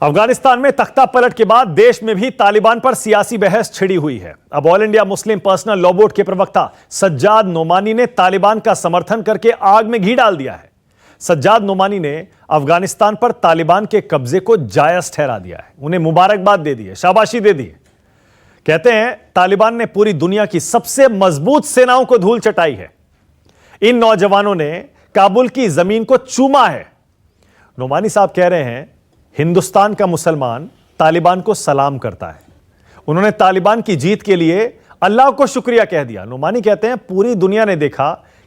अफगानिस्तान में तख्ता पलट के बाद देश में भी तालिबान पर सियासी बहस छिड़ी हुई है। अब all India Muslim personal law board के प्रवक्ता सज्जाद नोमानी ने तालिबान का समर्थन करके आग में घी डाल दिया है। सज्जाद नोमानी ने अफगानिस्तान पर तालिबान के कब्जे को जायज ठहरा दिया है, उन्हें मुबारकबाद दे दी है, शाबाशी दे दी है। कहते हैं तालिबान ने पूरी दुनिया की सबसे मजबूत सेनाओं को धूल चटाई है। इन नौजवानों ने काबुल की जमीन को चूमा है। नोमानी साहब कह रहे हैं हिंदुस्तान का मुसलमान तालिबान को सलाम करता है। उन्होंने तालिबान की जीत के लिए अल्लाह को शुक्रिया कह दिया। नोमानी कहते हैं पूरी दुनिया ने देखा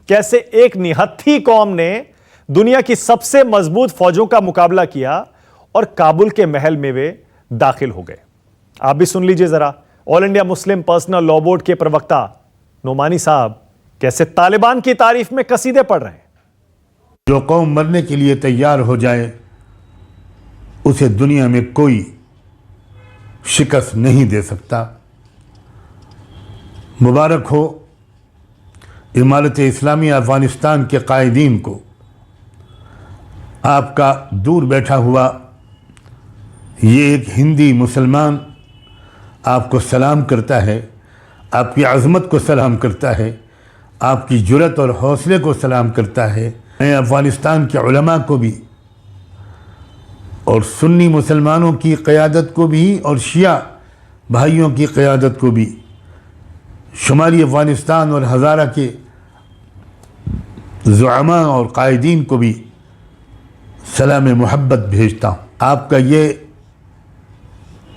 कैसे एक निहत्थी कौम ने दुनिया की सबसे मजबूत फौजों का मुकाबला किया और काबुल के महल में वे दाखिल हो गए। आप भी सुन लीजिए जरा, all India Muslim personal law board के प्रवक्ता नोमानी साहब कैसे तालिबान की तारीफ में कसीदे पढ़ रहे हैं। जो कौम मरने के लिए तैयार हो जाए उसे दुनिया में कोई शिकस्त नहीं दे सकता। मुबारक हो इमारत इस्लामी अफगानिस्तान के कायदीन को। आपका दूर बैठा हुआ ये एक हिंदी मुसलमान आपको सलाम करता है, आपकी अज़मत को सलाम करता है, आपकी जुर्रत और हौसले को सलाम करता है। मैं अफ़गानिस्तान के उलमा को भी और सुन्नी मुसलमानों की क़यादत को भी और शिया भाइयों की क़यादत को भी, शुमाली अफ़गानिस्तान और हज़ारा के ज़ुअमा और कायदीन को भी सलाम मोहब्बत भेजता हूँ। आपका ये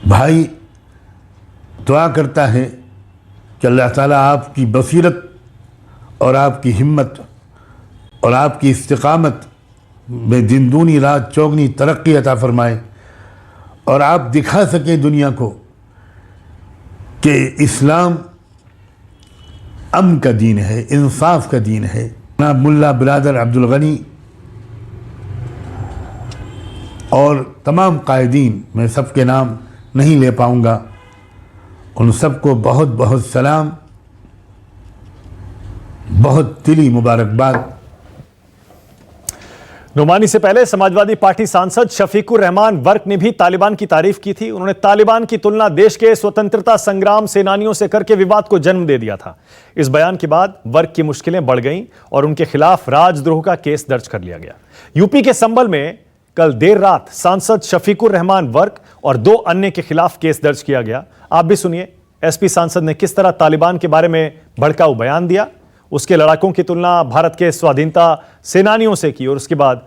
भाई दुआ करता है कि अल्लाह ताला आपकी बसीरत और आपकी हिम्मत और आपकी इस्तिकामत में दिन दूनी रात चौगनी तरक्की अता फरमाए और आप दिखा सकें दुनिया को कि इस्लाम अमन का दीन है, इंसाफ का दीन है। ना मुल्ला बिरादर अब्दुल गनी और तमाम कायदीन, मैं सबके नाम नहीं ले पाऊँगा, उन सबको बहुत बहुत सलाम, बहुत दिली मुबारकबाद। नोमानी से पहले समाजवादी पार्टी सांसद शफीकुर रहमान वर्क ने भी तालिबान की तारीफ की थी। उन्होंने तालिबान की तुलना देश के स्वतंत्रता संग्राम सेनानियों से करके विवाद को जन्म दे दिया था। इस बयान के बाद वर्क की मुश्किलें बढ़ गईं और उनके खिलाफ राजद्रोह का केस दर्ज कर लिया गया। यूपी के संभल में कल देर रात सांसद शफीकुर रहमान वर्क और 2 अन्य के खिलाफ केस दर्ज किया गया। आप भी सुनिए एसपी सांसद ने किस तरह तालिबान के बारे में भड़काऊ बयान दिया, उसके लड़ाकों की तुलना भारत के स्वाधीनता सेनानियों से की और उसके बाद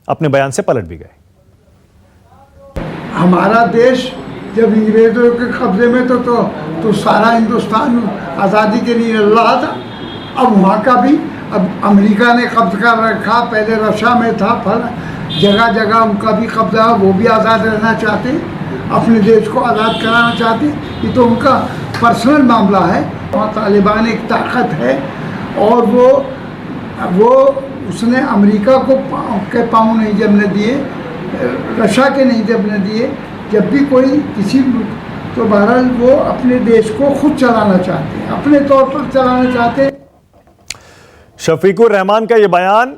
अपने बयान से पलट भी गए। हमारा देश जब अंग्रेजों के कब्जे में तो सारा हिंदुस्तान आज़ादी के लिए लड़ रहा था। अब वहाँ का भी अब अमेरिका ने कब्जा कर रखा, पहले रशिया में था, फल जगह जगह उनका भी कब्जा, वो भी आज़ाद रहना चाहते, अपने देश को आज़ाद कराना चाहते। ये तो उनका पर्सनल मामला है। वहाँ तालिबान एक ताकत है और वो उसने अमेरिका के पाँव नहीं जमने दिए, रशिया के नहीं जमने दिए। जब भी कोई किसी तो बहरहाल वो अपने देश को खुद चलाना चाहते हैं, अपने तौर पर चलाना चाहते हैं। शफीकुर रहमान का यह बयान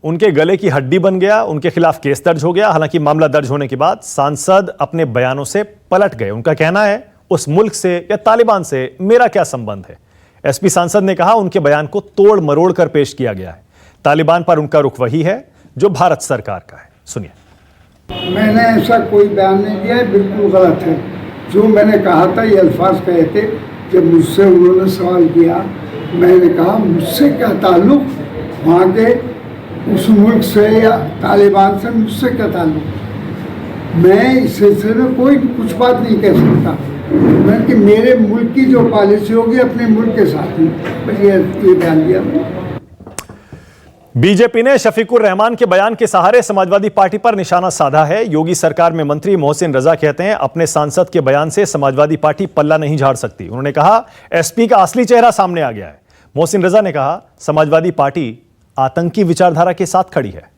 उनके गले की हड्डी बन गया, उनके खिलाफ केस दर्ज हो गया। हालांकि मामला दर्ज होने के बाद सांसद अपने बयानों से पलट गए। उनका कहना है उस मुल्क से या तालिबान से मेरा क्या संबंध है। एसपी सांसद ने कहा उनके बयान को तोड़ मरोड़ कर पेश किया गया है। तालिबान पर उनका रुख वही है जो भारत सरकार का है। सुनिए। मैंने ऐसा कोई बयान नहीं दिया है, बिल्कुल गलत है। जो मैंने कहा था ये अल्फाज कहे थे। जब मुझसे उन्होंने सवाल किया, मैंने कहा मुझसे क्या ताल्लुक वहाँ के उस मुल्क से या तालिबान से, मुझसे क्या ताल्लुक। मैं इस सिलसिले में कोई कुछ बात नहीं कह सकता, बल्कि मेरे मुल्क की जो पॉलिसी होगी अपने मुल्क के साथ में, बस ये बयान दिया। बीजेपी ने शफीकुर रहमान के बयान के सहारे समाजवादी पार्टी पर निशाना साधा है। योगी सरकार में मंत्री मोहसिन रजा कहते हैं अपने सांसद के बयान से समाजवादी पार्टी पल्ला नहीं झाड़ सकती। उन्होंने कहा एसपी का असली चेहरा सामने आ गया है। मोहसिन रजा ने कहा समाजवादी पार्टी आतंकी विचारधारा के साथ खड़ी है।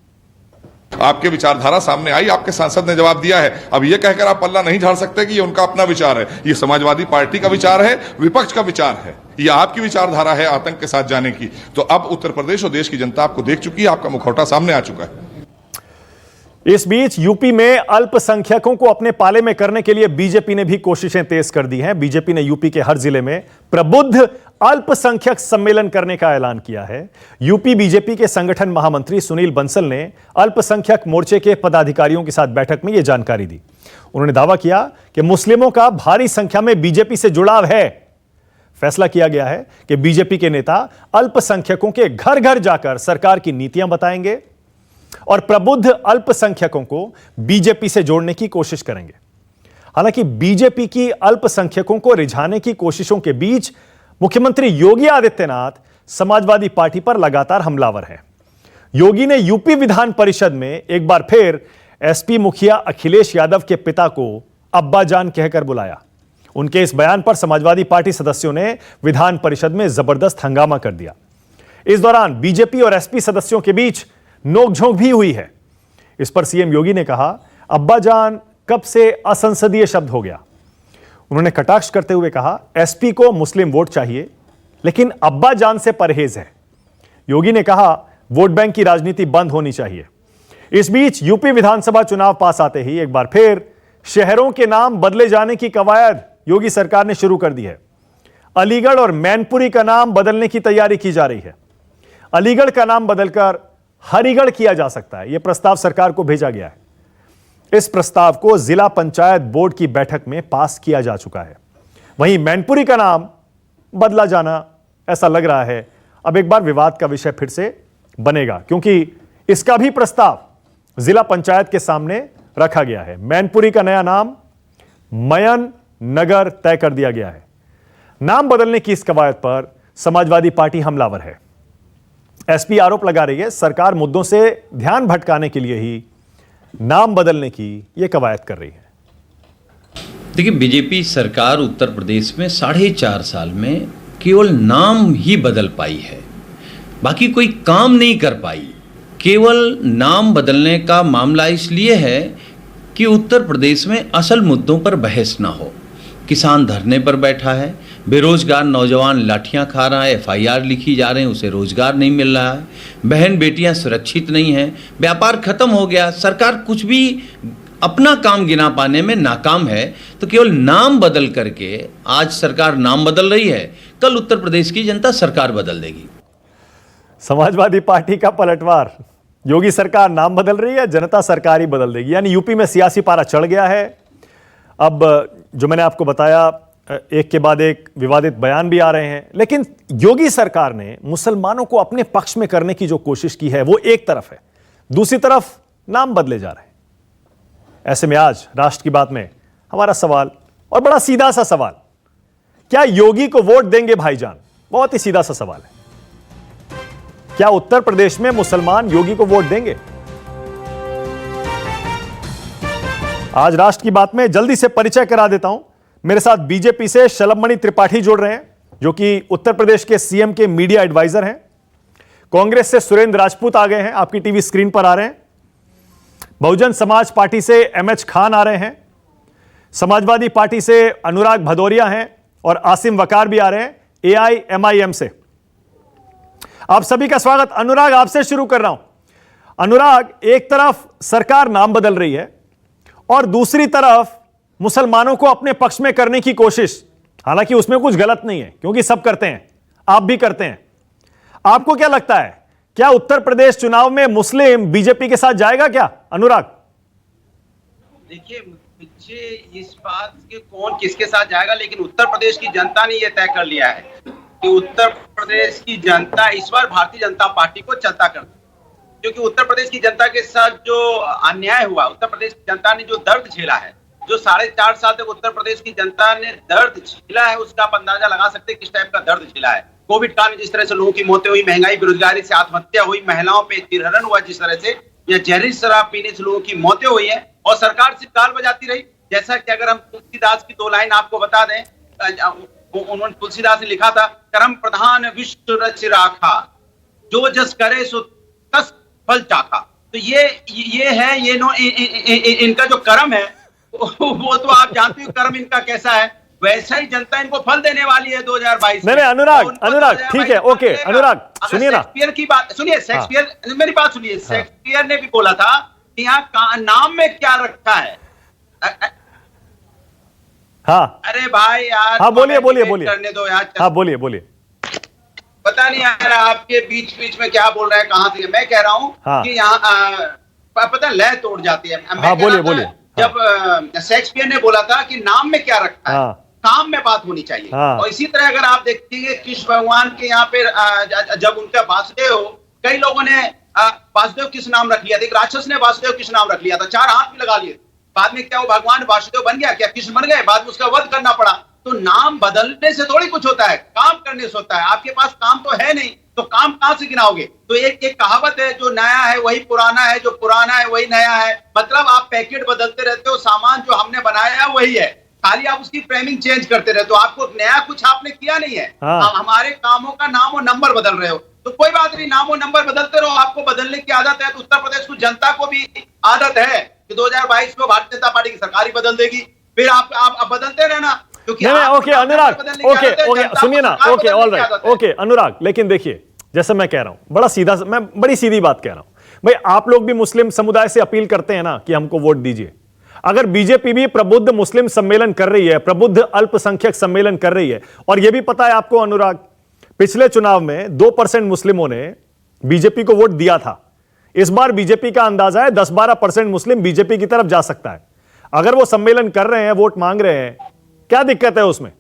आपके विचारधारा सामने आई, आपके सांसद ने जवाब दिया है। अब ये कहकर आप पल्ला नहीं झाड़ सकते कि ये उनका अपना विचार है। ये समाजवादी पार्टी का विचार है, विपक्ष का विचार है। ये आपकी विचारधारा है आतंक के साथ जाने की। तो अब उत्तर प्रदेश और देश की जनता आपको देख चुकी है, आपका मुखौटा सामने आ चुका है। इस बीच यूपी में अल्पसंख्यकों को अपने पाले में करने के लिए बीजेपी ने भी कोशिशें तेज कर दी हैं। बीजेपी ने यूपी के हर जिले में प्रबुद्ध अल्पसंख्यक सम्मेलन करने का ऐलान किया है। यूपी बीजेपी के संगठन महामंत्री सुनील बंसल ने अल्पसंख्यक मोर्चे के पदाधिकारियों के साथ बैठक में यह जानकारी दी। उन्होंने दावा किया कि मुस्लिमों का भारी संख्या में बीजेपी से जुड़ाव है। फैसला किया गया है कि बीजेपी के नेता अल्पसंख्यकों के घर घर जाकर सरकार की नीतियां बताएंगे और प्रबुद्ध अल्पसंख्यकों को बीजेपी से जोड़ने की कोशिश करेंगे। हालांकि बीजेपी की अल्पसंख्यकों को रिझाने की कोशिशों के बीच मुख्यमंत्री योगी आदित्यनाथ समाजवादी पार्टी पर लगातार हमलावर हैं। योगी ने यूपी विधान परिषद में एक बार फिर एसपी मुखिया अखिलेश यादव के पिता को अब्बाजान कहकर बुलाया। उनके इस बयान पर समाजवादी पार्टी सदस्यों ने विधान परिषद में जबरदस्त हंगामा कर दिया। इस दौरान बीजेपी और एसपी सदस्यों के बीच नोकझोंक भी हुई है। इस पर सीएम योगी ने कहा, अब्बाजान कब से असंसदीय शब्द हो गया। उन्होंने कटाक्ष करते हुए कहा, एसपी को मुस्लिम वोट चाहिए लेकिन अब्बाजान से परहेज है। योगी ने कहा, वोट बैंक की राजनीति बंद होनी चाहिए। इस बीच यूपी विधानसभा चुनाव पास आते ही एक बार फिर शहरों के नाम बदले जाने की कवायद योगी सरकार ने शुरू कर दी है। अलीगढ़ और मैनपुरी का नाम बदलने की तैयारी की जा रही है। अलीगढ़ का नाम बदलकर हरिगढ़ किया जा सकता है। यह प्रस्ताव सरकार को भेजा गया है। इस प्रस्ताव को जिला पंचायत बोर्ड की बैठक में पास किया जा चुका है। वहीं मैनपुरी का नाम बदला जाना, ऐसा लग रहा है अब एक बार विवाद का विषय फिर से बनेगा, क्योंकि इसका भी प्रस्ताव जिला पंचायत के सामने रखा गया है। मैनपुरी का नया नाम मयन नगर तय कर दिया गया है। नाम बदलने की इस कवायद पर समाजवादी पार्टी हमलावर है। एसपी आरोप लगा रही है, सरकार मुद्दों से ध्यान भटकाने के लिए ही नाम बदलने की यह कवायद कर रही है। देखिए, बीजेपी सरकार उत्तर प्रदेश में 4.5 साल में केवल नाम ही बदल पाई है, बाकी कोई काम नहीं कर पाई। केवल नाम बदलने का मामला इसलिए है कि उत्तर प्रदेश में असल मुद्दों पर बहस ना हो। किसान धरने पर बैठा है, बेरोजगार नौजवान लाठियां खा रहा है, एफआईआर लिखी जा रहे हैं, उसे रोजगार नहीं मिल रहा है, बहन बेटियां सुरक्षित नहीं हैं, व्यापार खत्म हो गया, सरकार कुछ भी अपना काम गिना पाने में नाकाम है। तो केवल नाम बदल करके आज सरकार नाम बदल रही है, कल उत्तर प्रदेश की जनता सरकार बदल देगी। समाजवादी पार्टी का पलटवार, योगी सरकार नाम बदल रही है, जनता सरकार ही बदल देगी। यानी यूपी में सियासी पारा चढ़ गया है। अब जो मैंने आपको बताया, एक के बाद एक विवादित बयान भी आ रहे हैं, लेकिन योगी सरकार ने मुसलमानों को अपने पक्ष में करने की जो कोशिश की है वो एक तरफ है, दूसरी तरफ नाम बदले जा रहे हैं। ऐसे में आज राष्ट्र की बात में हमारा सवाल, और बड़ा सीधा सा सवाल, क्या योगी को वोट देंगे भाईजान? बहुत ही सीधा सा सवाल है। क्या उत्तर प्रदेश में मुसलमान योगी को वोट देंगे? आज राष्ट्र की बात में जल्दी से परिचय करा देता हूं। मेरे साथ बीजेपी से शलभमणि त्रिपाठी जुड़ रहे हैं, जो कि उत्तर प्रदेश के सीएम के मीडिया एडवाइजर हैं। कांग्रेस से सुरेंद्र राजपूत आ गए हैं, आपकी टीवी स्क्रीन पर आ रहे हैं। बहुजन समाज पार्टी से एमएच खान आ रहे हैं। समाजवादी पार्टी से अनुराग भदौरिया हैं और आसिम वकार भी आ रहे हैं एआईएमआईएम से। आप सभी का स्वागत। अनुराग, आपसे शुरू कर रहा हूं। अनुराग, एक तरफ सरकार नाम बदल रही है और दूसरी तरफ मुसलमानों को अपने पक्ष में करने की कोशिश। हालांकि उसमें कुछ गलत नहीं है, क्योंकि सब करते हैं, आप भी करते हैं। आपको क्या लगता है, क्या उत्तर प्रदेश चुनाव में मुस्लिम बीजेपी के साथ जाएगा क्या? अनुराग, देखिए, मुझे इस बात के कौन किसके साथ जाएगा, लेकिन उत्तर प्रदेश की जनता ने यह तय कर लिया है कि उत्तर प्रदेश की जनता इस बार भारतीय जनता पार्टी को चलता कर, क्योंकि उत्तर प्रदेश की जनता के साथ जो अन्याय हुआ, उत्तर प्रदेश की जनता ने जो दर्द झेला है, जो 4.5 साल तक उत्तर प्रदेश की जनता ने दर्द झेला है, उसका आप अंदाजा लगा सकते हैं किस टाइप का दर्द झेला है। कोविड काल में जिस तरह से लोगों की मौतें हुई, महंगाई, बेरोजगारी से आत्महत्या हुई, महिलाओं पे तिरहरण हुआ जिस तरह से, या जहरीली शराब पीने से लोगों की मौतें हुई है, और सरकार सिर्फ ताल बजाती रही। जैसा कि अगर हम तुलसीदास की 2 लाइन आपको बता दें, उन्होंने तुलसीदास ने लिखा था, कर्म प्रधान विश्व रच राखा, जो जस करे सो तस फल चाखा। तो ये है, इनका जो कर्म है वो तो आप जानते हो कर्म इनका कैसा है, वैसा ही जनता इनको फल देने वाली है 2022 में। नहीं, अनुराग ठीक है, ओके अनुराग, सुनिए ना, शेक्सपियर की बात सुनिए, शेक्सपियर, मेरी बात सुनिए। शेक्सपियर ने भी बोला था कि यहाँ नाम में क्या रखा है। हाँ अरे भाई यार, हाँ, बोलिए बोलिए डिबेट बोलिए, करने दो यार। हाँ बोलिए बोलिए। पता नहीं यार आपके बीच बीच में क्या बोल रहे हैं, कहाँ से। मैं कह रहा हूँ हाँ। कि यहाँ पता लय तोड़ जाती है। मैं हाँ, कह बोलिए रहा था, बोलिए। जब शेक्सपियर ने बोला था कि नाम में क्या रखा है, हाँ। काम में बात होनी चाहिए। हाँ। और इसी तरह अगर आप देखेंगे कृष्ण भगवान के यहाँ पे जब उनका वासुदेव, कई लोगों ने वासुदेव किस नाम रख लिया था, एक राक्षस ने वासुदेव किस नाम रख लिया था, 4 हाथ भी लगा लिए। बाद में क्या वो भगवान वासुदेव बन गया, क्या कृष्ण बन गए, बाद में उसका वध करना पड़ा। तो नाम बदलने से थोड़ी कुछ होता है, काम करने से होता है। आपके पास काम तो है नहीं, तो काम कहां से गिनाओगे। तो एक कहावत है, जो नया है वही पुराना है, जो पुराना है वही नया है। मतलब आप पैकेट बदलते रहते हो, सामान जो हमने बनाया है वही है, खाली आप उसकी फ्रेमिंग चेंज करते रहते हो। आपको नया कुछ आपने किया नहीं है। हाँ। हमारे कामों का नाम और नंबर बदल रहे हो, तो कोई बात नहीं, नाम और नंबर बदलते रहो। आपको बदलने की आदत है, तो उत्तर प्रदेश की जनता को भी आदत है कि 2022 में भारतीय जनता पार्टी की सरकार ही बदल देगी, फिर आप बदलते रहना। नहीं, ओके अनुराग, ओके सुनिए ना, ओके ऑल राइट, ओके अनुराग, लेकिन देखिए जैसे मैं कह रहा हूं, मैं बड़ी सीधी बात कह रहा हूं भाई। आप लोग भी मुस्लिम समुदाय से अपील करते हैं ना कि हमको वोट दीजिए। अगर बीजेपी भी प्रबुद्ध मुस्लिम सम्मेलन कर रही है, प्रबुद्ध अल्पसंख्यक सम्मेलन कर रही है, और यह भी पता है आपको अनुराग, पिछले चुनाव में 2% मुस्लिमों ने बीजेपी को वोट दिया था। इस बार बीजेपी का अंदाजा है 10-12% मुस्लिम बीजेपी की तरफ जा सकता है। अगर वो सम्मेलन कर रहे हैं, वोट मांग रहे हैं, क्या दिक्कत है उसमें?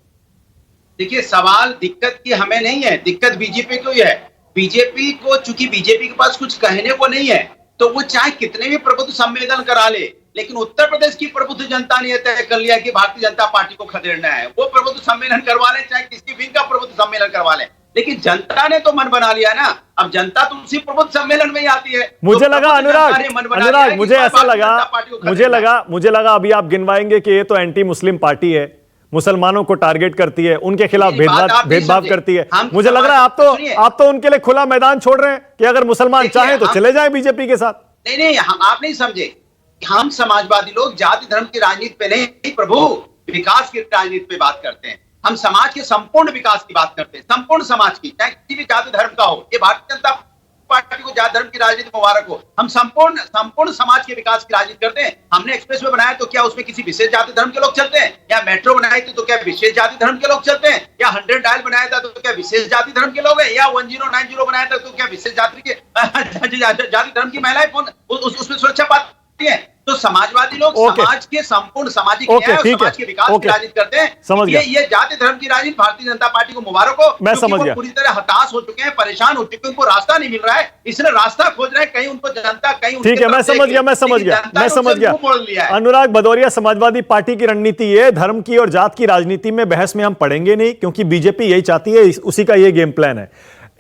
देखिए, सवाल दिक्कत की हमें नहीं है, दिक्कत बीजेपी को ही है। बीजेपी को, चूंकि बीजेपी के पास कुछ कहने को नहीं है, तो वो चाहे कितने भी प्रबुद्ध सम्मेलन करा ले, लेकिन उत्तर प्रदेश की प्रबुद्ध जनता ने यह तय कर लिया कि भारतीय जनता पार्टी को खदेड़ना है। वो प्रबुद्ध सम्मेलन करवा ले, चाहे किसी भी का प्रबुद्ध सम्मेलन करवा ले, लेकिन जनता ने तो मन बना लिया ना। अब जनता तो उसी प्रबुद्ध सम्मेलन में ही आती है। मुझे तो लगा अनुराग, मुझे लगा अभी आप गिनवाएंगे कि ये तो एंटी मुस्लिम पार्टी है, मुसलमानों को टारगेट करती है, उनके खिलाफ भेदभाव करती है। मुझे लग रहा है आप तो उनके लिए खुला मैदान छोड़ रहे हैं कि अगर मुसलमान चाहें तो चले जाएं बीजेपी के साथ। नहीं, आप नहीं समझे। हम समाजवादी लोग जाति धर्म की राजनीति पे नहीं प्रभु, विकास की राजनीति पे बात करते हैं। हम समाज के संपूर्ण विकास की बात करते हैं, संपूर्ण समाज की, चाहे किसी भी जाति धर्म का हो। ये भारतीय जनता पार्टी को जाति धर्म की राजनीति मुबारक हो। हम संपूर्ण समाज के विकास की राजनीति करते हैं। हमने एक्सप्रेसवे बनाया तो क्या उसमें किसी विशेष जाति धर्म के लोग चलते हैं? या मेट्रो बनाई थी तो क्या विशेष जाति धर्म के लोग चलते हैं? या 100 डायल बनाया था तो क्या विशेष जाति धर्म के लोग हैं? या 1090 बनाया था तो क्या विशेष जाति धर्म की महिलाएं उसमें सुरक्षा पाती है? तो समाजवादी लोग समाज के संपूर्ण सामाजिक न्याय और समाज के विकास की राजनीति करते हैं। ये जाति धर्म की राजनीति भारतीय जनता पार्टी को मुबारक हो। मैं समझ गया। पूरी तरह हताश हो चुके हैं, परेशान हो चुके हैं, उनको रास्ता नहीं मिल रहा है, इसलिए रास्ता खोज रहे हैं। कहीं उनको जनता, कहीं ठीक है, मैं समझ गया। अनुराग भदौरिया, समाजवादी पार्टी की रणनीति है, धर्म की और जात की राजनीति में बहस में हम पड़ेंगे नहीं, क्योंकि बीजेपी यही चाहती है, उसी का ये गेम प्लान है।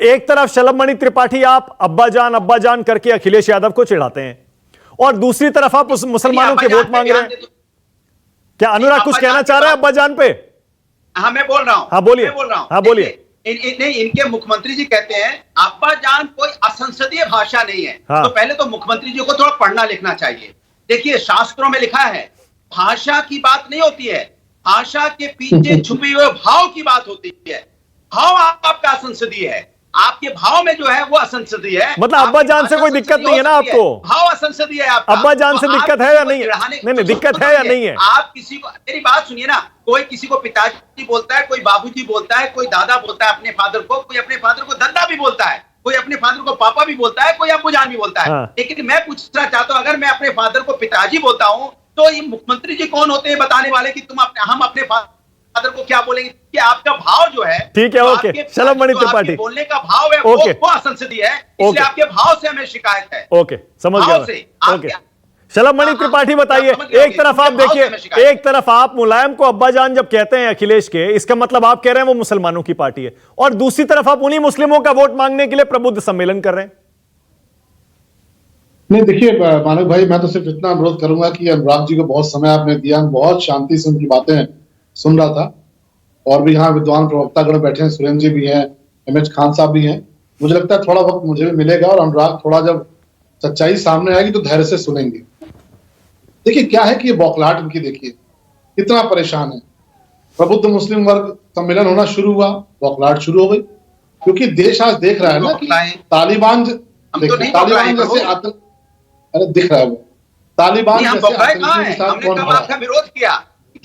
एक तरफ शलभमणि त्रिपाठी आप अब्बा जान करके अखिलेश यादव को चिढ़ाते हैं, और दूसरी तरफ आप उस मुसलमानों के वोट मांग रहे हैं। क्या अनुराग कुछ कहना चाह रहे हैं अब्बा जान पे? हाँ, मैं बोल रहा हूँ। हाँ बोलिए, हाँ बोलिए। नहीं, इनके मुख्यमंत्री जी कहते हैं अब्बा जान कोई असंसदीय भाषा नहीं है। हाँ। तो पहले तो मुख्यमंत्री जी को थोड़ा पढ़ना लिखना चाहिए। देखिए, शास्त्रों में लिखा है भाषा की बात नहीं होती है, भाषा के पीछे छुपे हुए भाव की बात होती है। भाव आपका असंसदीय है, आपके भाव में जो है वो असंसदीय है। मतलब अब्बा जान से कोई दिक्कत नहीं है ना आपको? भाव असंसदीय है आपका। अब्बा जान से दिक्कत है या नहीं है? नहीं, दिक्कत है या नहीं है? आप किसी को, मेरी बात सुनिए ना, कोई किसी को पिताजी बोलता है, कोई बाबूजी बोलता है, कोई दादा बोलता है अपने फादर को, कोई अपने फादर को दद्दा भी बोलता है, कोई अपने फादर को पापा भी बोलता है, कोई अब्बू जान भी बोलता है। लेकिन मैं पूछना चाहता हूं, अगर मैं अपने फादर को पिताजी बोलता हूं, तो ये मुख्यमंत्री जी कौन होते हैं बताने वाले कि हम अपने फादर को क्या बोलेंगे? कि आपका भाव जो है, ठीक है, ओके, शलभमणि त्रिपाठी, बोलने का भाव है वो असंसदीय है, इसलिए आपके भाव से हमें शिकायत है। ओके, समझ गया। ओके, शलभमणि त्रिपाठी बताइए, एक तरफ आप देखिए, एक तरफ आप मुलायम को अब्बा जान जब कहते हैं अखिलेश के, इसका मतलब आप कह रहे हैं वो मुसलमानों की पार्टी है, और दूसरी तरफ आप उन्हीं मुस्लिमों का वोट मांगने के लिए प्रबुद्ध सम्मेलन कर रहे हैं। नहीं, देखिए मानव भाई, मैं तो सिर्फ इतना अनुरोध करूंगा कि अनुराग जी को बहुत समय आपने दिया, बहुत शांति से उनकी बातें सुन रहा था, और भी यहाँ विद्वान प्रवक्तागण बैठे हैं, सुरेंद्र जी भी हैं, एमएच खान साहब भी हैं। मुझे लगता है थोड़ा वक्त मुझे भी मिलेगा, और अनुराग थोड़ा जब सच्चाई सामने आएगी तो धैर्य से सुनेंगे। देखिए क्या है कि ये बौखलाहट इनकी, देखिए कितना परेशान है। प्रबुद्ध मुस्लिम वर्ग सम्मेलन होना शुरू हुआ, बौखलाहट शुरू हो गई, क्योंकि देश आज देख रहा है ना कि तालिबान जैसे आतंक, अरे दिख रहा है वो, तालिबान हम जैसे बौखाए कहाँ आतंकियों के हैं? साथ हमने कौन कब खड़ा आपका है? विरोध किया?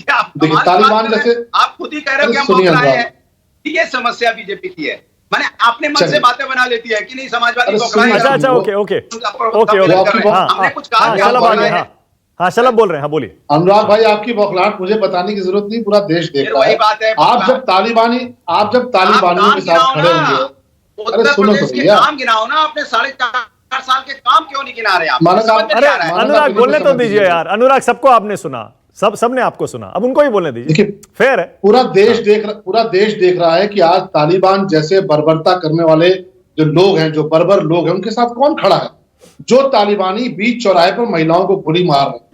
क्या आप देखिए, कमाल की तालिबान बात कर रहे हैं? जैसे- आप खुद ही कह रहे हो कि हम सुनिए बौखलाए अनुराग। हैं। ये समस्या बीजेपी की है। माने अपने मन से चलिए। बातें बना लेती है कि नहीं समाजवादी अरे बौखलाए सुनिए, हैं, अच्छा हम ओके ओके उनका ओके सम्मेलन ओके कर रहे हैं। हाँ, हमने कुछ कहा हाँ कि हम शलभ आ गए, बौखलाए हाँ हैं। हाँ शलभ बोल रहे हैं, हाँ बोलिए। अनुराग भाई, आपकी बौखलाहट मुझे बताने की जरूरत नहीं, पूरा देश देख फिर रहा वही है। बात है, आप जब तालिबानियों काम के साथ गिनाओ खड़े ना। होंगे। अरे उत्तर सुनो तो प्रदेश के भैया, काम गिनाओ ना। आपने 4.5 साल के काम क्यों नहीं गिना रहे आप? मानक समझ आप- में अरे नहीं आ रहा है। मानक अनुराग आप बोलने तो समझ दीजिए लीजिए। यार, अनुराग सबको आपने सुना, सबने आपको सुना, अब उनको ही बोलने दीजिए, देखिए, फेयर है। पूरा देश देख रहा है कि आज तालिबान जैसे बर्बरता करने वाले जो लोग हैं, जो बर्बर लोग हैं, उनके साथ कौन खड़ा है? जो तालिबानी बीच चौराहे पर महिलाओं को गोली मार रहे हैं,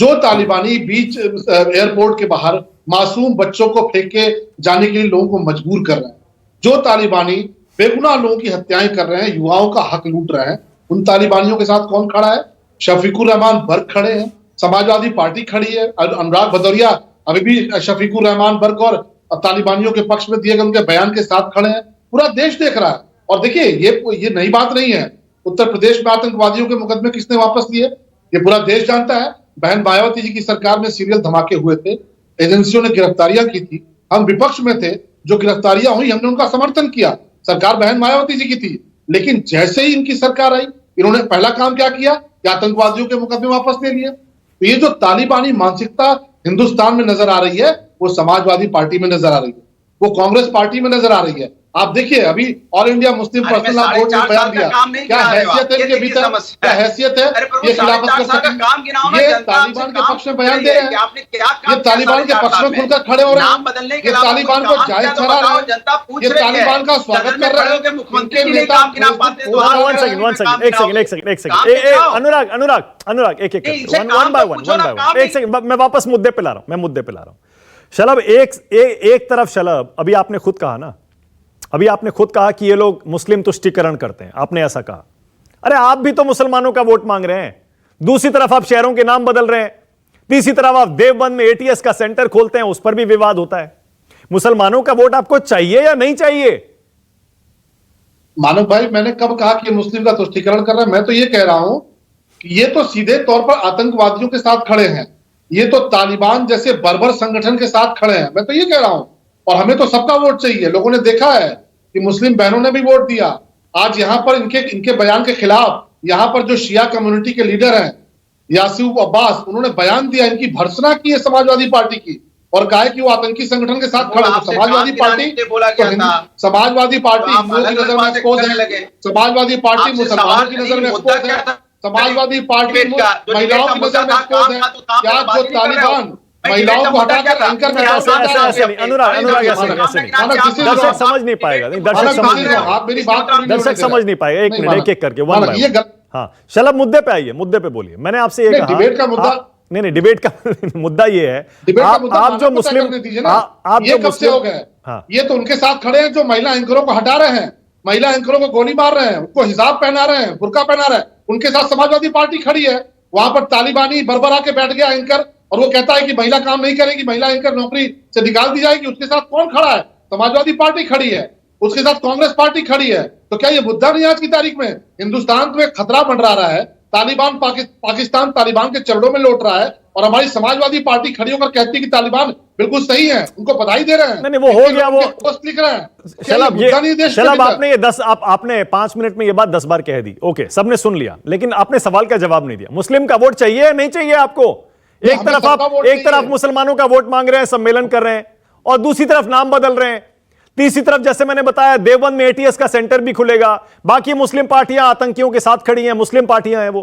जो तालिबानी बीच एयरपोर्ट के बाहर मासूम बच्चों को फेंक के जाने के लिए लोगों को मजबूर कर रहे हैं, जो तालिबानी बेगुनाह लोगों की हत्याएं कर रहे हैं, युवाओं का हक लूट रहे हैं, उन तालिबानियों के साथ कौन खड़ा है? शफीकुर रहमान बर्क खड़े हैं, समाजवादी पार्टी खड़ी है, अनुराग भदौरिया अभी भी शफीकुर रहमान बर्क और तालिबानियों के पक्ष में दिए गए उनके बयान के साथ खड़े हैं। पूरा देश देख रहा है। और देखिए, ये नई बात नहीं है। उत्तर प्रदेश में आतंकवादियों के मुकदमे किसने वापस लिए, ये पूरा देश जानता है। बहन मायावती जी की सरकार में सीरियल धमाके हुए थे, एजेंसियों ने गिरफ्तारियां की थी, हम विपक्ष में थे, जो गिरफ्तारियां हुई हमने उनका समर्थन किया, सरकार बहन मायावती जी की थी। लेकिन जैसे ही इनकी सरकार आई, इन्होंने पहला काम क्या किया कि आतंकवादियों के मुकदमे वापस ले लिए। तो ये जो तालिबानी मानसिकता हिंदुस्तान में नजर आ रही है, वो समाजवादी पार्टी में नजर आ रही है, वो कांग्रेस पार्टी में नजर आ रही है। आप देखिए, अभी ऑल इंडिया मुस्लिम अरे पर्सनल मैं लॉ बोर्ड ने 4.5 बयान साल का दिया, काम नहीं क्या गिना रहे हो हैसियत है आप। ये इनके देखिए भीतर, समस्या क्या है। हैसियत है अरे प्रभु, ये खिलाफत 4.5 कर साल का सकें? काम गिनाओ ना। ये जनता आपसे तालिबान के काम पक्ष में पूछ बयान रही दे है रहे कि हैं, आपने क्या काम ये किया तालिबान के 4.5 पक्ष साल में में। खुलकर खड़े हो रहे नाम बदलने हैं, के ये अलावा तालिबान कोई को काम जायज किया तो ठहरा बताओ, रहे हैं, जनता पूछ ये रही है। तालिबान का स्वागत सदन में कर रहे खड़े होकर हैं। मुख्यमंत्री इनके की नहीं नेता काम गिना पाते तो आप वन सेकंड वन सेकंड एक सेकंड एक सेकंड एक काम सेकंड दिखाओ। अनुराग अनुराग अनुराग एक एक नहीं, इनसे वन काम बाय तो वन पूछो वन ना, बाय काम वन एक सेकंड, मैं वापस मुद्दे पे ला रहा हूं, मैं मुद्दे पे ला रहा हूं। शलभ एक तरफ शलभ, अभी आपने खुद कहा ना, अभी आपने खुद कहा कि ये लोग मुस्लिम तुष्टीकरण करते हैं, आपने ऐसा कहा। अरे आप भी तो मुसलमानों का वोट मांग रहे हैं, दूसरी तरफ आप शहरों के नाम बदल रहे हैं, तीसरी तरफ आप देवबंद में एटीएस का सेंटर खोलते हैं, उस पर भी विवाद होता है। मुसलमानों का वोट आपको चाहिए या नहीं चाहिए? मानव भाई, मैंने कब कहा कि ये मुस्लिम का तुष्टीकरण कर रहा है? मैं तो ये कह रहा हूं कि ये तो सीधे तौर पर आतंकवादियों के साथ खड़े हैं, ये तो तालिबान जैसे बर्बर संगठन के साथ खड़े हैं, मैं तो ये कह रहा हूं। और हमें तो सबका वोट चाहिए। लोगों ने देखा है कि मुस्लिम बहनों ने भी वोट दिया। आज यहां पर इनके बयान के खिलाफ यहां पर जो शिया कम्युनिटी के लीडर हैं, यासूब अब्बास, उन्होंने बयान दिया, इनकी भर्त्सना की है समाजवादी पार्टी की, और कहा है कि वो आतंकी संगठन के साथ खड़े हैं। तो समाजवादी पार्टी समाजवादी पार्टी हिंदुओं की नजर में एक्सपोज है, समाजवादी पार्टी मुसलमानों की नजर में एक्सपोज है, समाजवादी पार्टी महिलाओं की नजर में एक्सपोज है। क्या जो तालिबान महिलाओं को हटाकर एंकर में अनुराग अनुराग ऐसे नहीं, दर्शक समझ नहीं पाएगा, नहीं दर्शक समझ नहीं पाएगा, आप मेरी बात दर्शक समझ नहीं पाएगा। एक मिनट, एक करके वन बाय वन। हाँ शलभ, मुद्दे पे आइए, मुद्दे पे बोलिए। मैंने आपसे ये कहा, डिबेट का मुद्दा, नहीं डिबेट का मुद्दा ये है, आप जो मुस्लिम, आप ये कब से हो गए? ये तो उनके साथ खड़े हैं जो महिला एंकरों को हटा रहे हैं, महिला एंकरों को गोली मार रहे हैं, उनको हिजाब पहना रहे हैं, बुर्का पहना रहे हैं, उनके साथ समाजवादी पार्टी खड़ी है। वहां पर तालिबानी बर्बर आके बैठ गया एंकर, और वो कहता है कि महिला काम नहीं करेगी, महिला एंकर नौकरी से निकाल दी जाएगी। उसके साथ कौन खड़ा है? समाजवादी पार्टी खड़ी है, उसके साथ कांग्रेस पार्टी खड़ी है। तो क्या ये मुद्दा नहीं आज की तारीख में? हिंदुस्तान में खतरा मंडरा रहा है, तालिबान पाकिस्तान तालिबान के चरणों में लौट रहा है, और हमारी समाजवादी पार्टी खड़ी होकर कहती है कि तालिबान बिल्कुल सही है, उनको बधाई दे रहे हैं। नहीं वो हो गया, वो पोस्ट लिख रहे हैं। शलभ आपने ये 10 आपने 5 मिनट में ये बात 10 बार कह दी, ओके, सबने सुन लिया, लेकिन आपने सवाल का जवाब नहीं दिया। मुस्लिम का वोट चाहिए या नहीं चाहिए आपको? एक तरफ मुसलमानों का वोट मांग रहे हैं, सम्मेलन कर रहे हैं, और दूसरी तरफ नाम बदल रहे हैं, तीसरी तरफ जैसे मैंने बताया देवबंद में एटीएस का सेंटर भी खुलेगा, बाकी मुस्लिम पार्टियां आतंकियों के साथ खड़ी हैं, मुस्लिम पार्टियां हैं वो।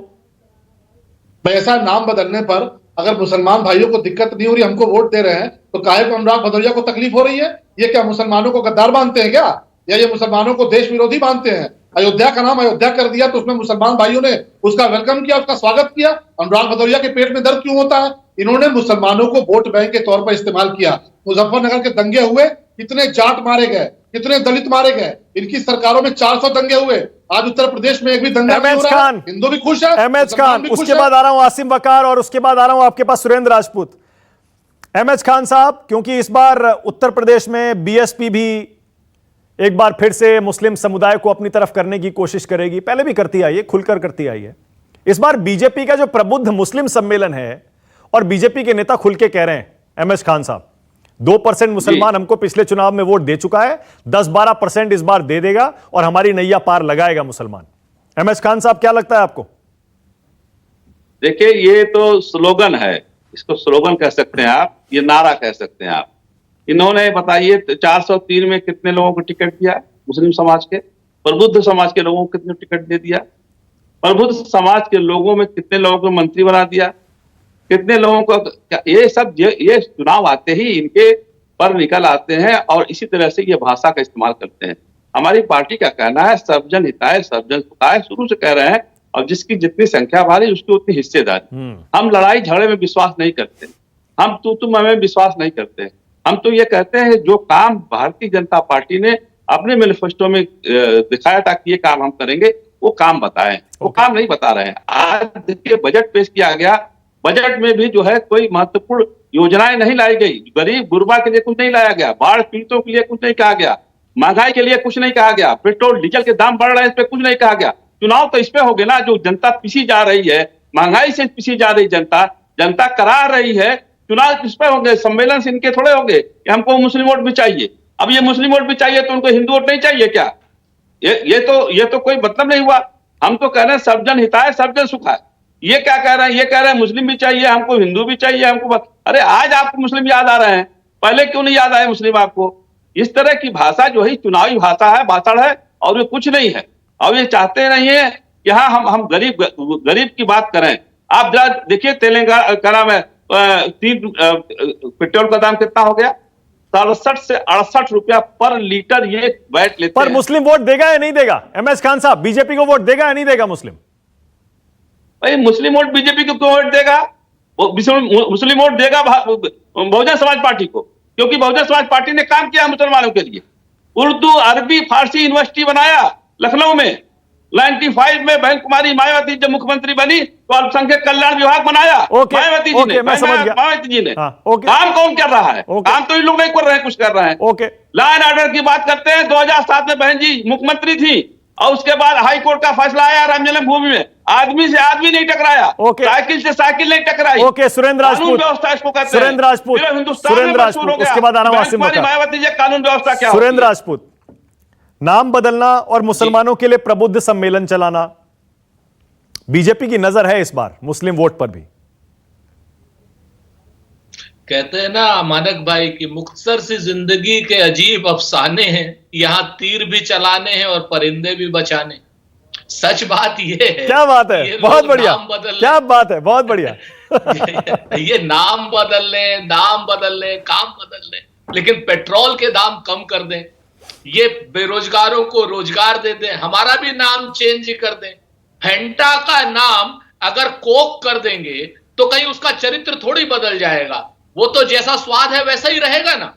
ऐसा नाम बदलने पर अगर मुसलमान भाइयों को दिक्कत नहीं हो रही, हमको वोट दे रहे हैं, तो काहे को अनुराग भदौरिया को तकलीफ हो रही है? ये क्या मुसलमानों को गद्दार मानते हैं क्या, या ये मुसलमानों को देश विरोधी मानते हैं? अयोध्या का नाम अयोध्या कर दिया तो उसमें मुसलमान भाइयों ने उसका वेलकम किया, उसका स्वागत किया। अनुराग भदौरिया के पेट में दर्द क्यों होता है? इन्होंने मुसलमानों को वोट बैंक के तौर पर इस्तेमाल किया। मुजफ्फरनगर के दंगे हुए, कितने जाट मारे गए, कितने दलित मारे गए, इनकी सरकारों में 400 दंगे हुए। आज उत्तर प्रदेश में एक भी दंगा नहीं हो रहा है, हिंदू भी खुश है, एमएच खान, उसके बाद आ रहा हूं आसिम वकार, और उसके बाद आ रहा हूं आपके पास सुरेंद्र राजपूत। एमएच खान साहब, क्योंकि इस बार उत्तर प्रदेश में बीएसपी भी एक बार फिर से मुस्लिम समुदाय को अपनी तरफ करने की कोशिश करेगी, पहले भी करती आई है, खुलकर करती आई है। इस बार बीजेपी का जो प्रबुद्ध मुस्लिम सम्मेलन है और बीजेपी के नेता खुल के कह रहे हैं, एमएस खान साहब, 2% मुसलमान हमको पिछले चुनाव में वोट दे चुका है, 10-12% इस बार दे देगा और हमारी नैया पार लगाएगा मुसलमान। एमएस खान साहब, क्या लगता है आपको? देखिए, ये तो स्लोगन है, इसको स्लोगन कह सकते हैं आप, ये नारा कह सकते हैं आप। इन्होंने बताइए 403 में कितने लोगों को टिकट दिया मुस्लिम समाज के, प्रबुद्ध समाज के लोगों को कितने टिकट दे दिया, प्रबुद्ध समाज के लोगों में कितने लोगों को मंत्री बना दिया, कितने लोगों को, ये सब ये चुनाव आते ही इनके पर निकल आते हैं और इसी तरह से ये भाषा का इस्तेमाल करते हैं। हमारी पार्टी का कहना है सर्वजन हिताय सर्वजन सुखाय, शुरू से कह रहे हैं, और जिसकी जितनी संख्या भारी उसकी उतनी हिस्सेदारी। हम लड़ाई झगड़े में विश्वास नहीं करते, हम तू में विश्वास नहीं करते। हम तो ये कहते हैं जो काम भारतीय जनता पार्टी ने अपने मैनिफेस्टो में दिखाया था कि ये काम हम करेंगे, वो काम बताएं, वो काम नहीं बता रहे हैं। आज देखिए बजट पेश किया गया, बजट में भी जो है कोई महत्वपूर्ण योजनाएं नहीं लाई गई, गरीब गुरबा के लिए कुछ नहीं लाया गया, बाढ़ पीड़ितों के लिए कुछ नहीं कहा गया, महंगाई के लिए कुछ नहीं कहा गया, पेट्रोल डीजल के दाम बढ़ रहे हैं इस पर कुछ नहीं कहा गया। चुनाव तो इस पे हो गए ना, जो जनता पिसी जा रही है, महंगाई से पिसी जा रही जनता करा रही है, चुनाव इस पे हो गए, सम्मेलन से इनके थोड़े हो गए कि हमको मुस्लिम वोट भी चाहिए। अब ये मुस्लिम वोट भी चाहिए तो उनको हिंदू वोट नहीं चाहिए क्या? ये तो कोई मतलब नहीं हुआ। हम तो कह रहे हैं सर्वजन हिताय सर्वजन सुखाय। ये क्या कह रहे हैं? ये कह रहे हैं मुस्लिम भी चाहिए हमको, हिंदू भी चाहिए हमको। अरे आज आपको मुस्लिम याद आ रहे हैं, पहले क्यों नहीं याद आए मुस्लिम आपको? इस तरह की भाषा जो है चुनावी भाषा है, भाषण है, और ये कुछ नहीं है। और ये चाहते नहीं है कि हाँ हम गरीब की बात करें। आप जरा देखिए तेलंगाना में पेट्रोल का दाम कितना हो गया, 67 से 68 रुपया पर लीटर ये वैट लेते पर हैं। मुस्लिम वोट देगा या नहीं देगा? एमएस खान साहब, बीजेपी को वोट देगा या नहीं देगा मुस्लिम? भाई मुस्लिम वोट बीजेपी को क्यों वोट देगा? मुस्लिम वोट देगा बहुजन समाज पार्टी को, क्योंकि बहुजन समाज पार्टी ने काम किया मुसलमानों के लिए। उर्दू अरबी फारसी यूनिवर्सिटी बनाया लखनऊ में। 95 में बहन कुमारी मायावती जब मुख्यमंत्री बनी तो अल्पसंख्यक कल्याण विभाग बनाया मायावती जी ने। मैं समझ गया। मायावती जी ने ओके। काम कौन कर रहा है? काम तो ये लोग नहीं कर रहे हैं, कुछ कर रहे हैं। ओके, लॉ एंड ऑर्डर की बात करते हैं। 2007 में बहन जी मुख्यमंत्री थी और उसके बाद हाई कोर्ट का फैसला आया राम जन्मभूमि में, आदमी से आदमी नहीं टकराया, साइकिल से साइकिल नहीं टकराई। ओके, सुरेंद्र राजपूत, व्यवस्था इसको कहते हैं। सुरेंद्र राजपूत, हिंदुस्तान उसके बाद आना वासिम बता। मायावती जी कानून व्यवस्था क्या? सुरेंद्र राजपूत, नाम बदलना और मुसलमानों के लिए प्रबुद्ध सम्मेलन चलाना, बीजेपी की नजर है इस बार मुस्लिम वोट पर भी। कहते हैं ना मानक भाई की मुख्तसर सी जिंदगी के अजीब अफसाने हैं, यहाँ तीर भी चलाने हैं और परिंदे भी बचाने। सच बात ये है। क्या बात है, बहुत बढ़िया, क्या बात है, बहुत बढ़िया। ये नाम बदल लें, काम बदल लें, लेकिन पेट्रोल के दाम कम कर दें, ये बेरोजगारों को रोजगार दे दें, हमारा भी नाम चेंज कर दें। फेंटा का नाम अगर कोक कर देंगे तो कहीं उसका चरित्र थोड़ी बदल जाएगा, वो तो जैसा स्वाद है वैसा ही रहेगा ना।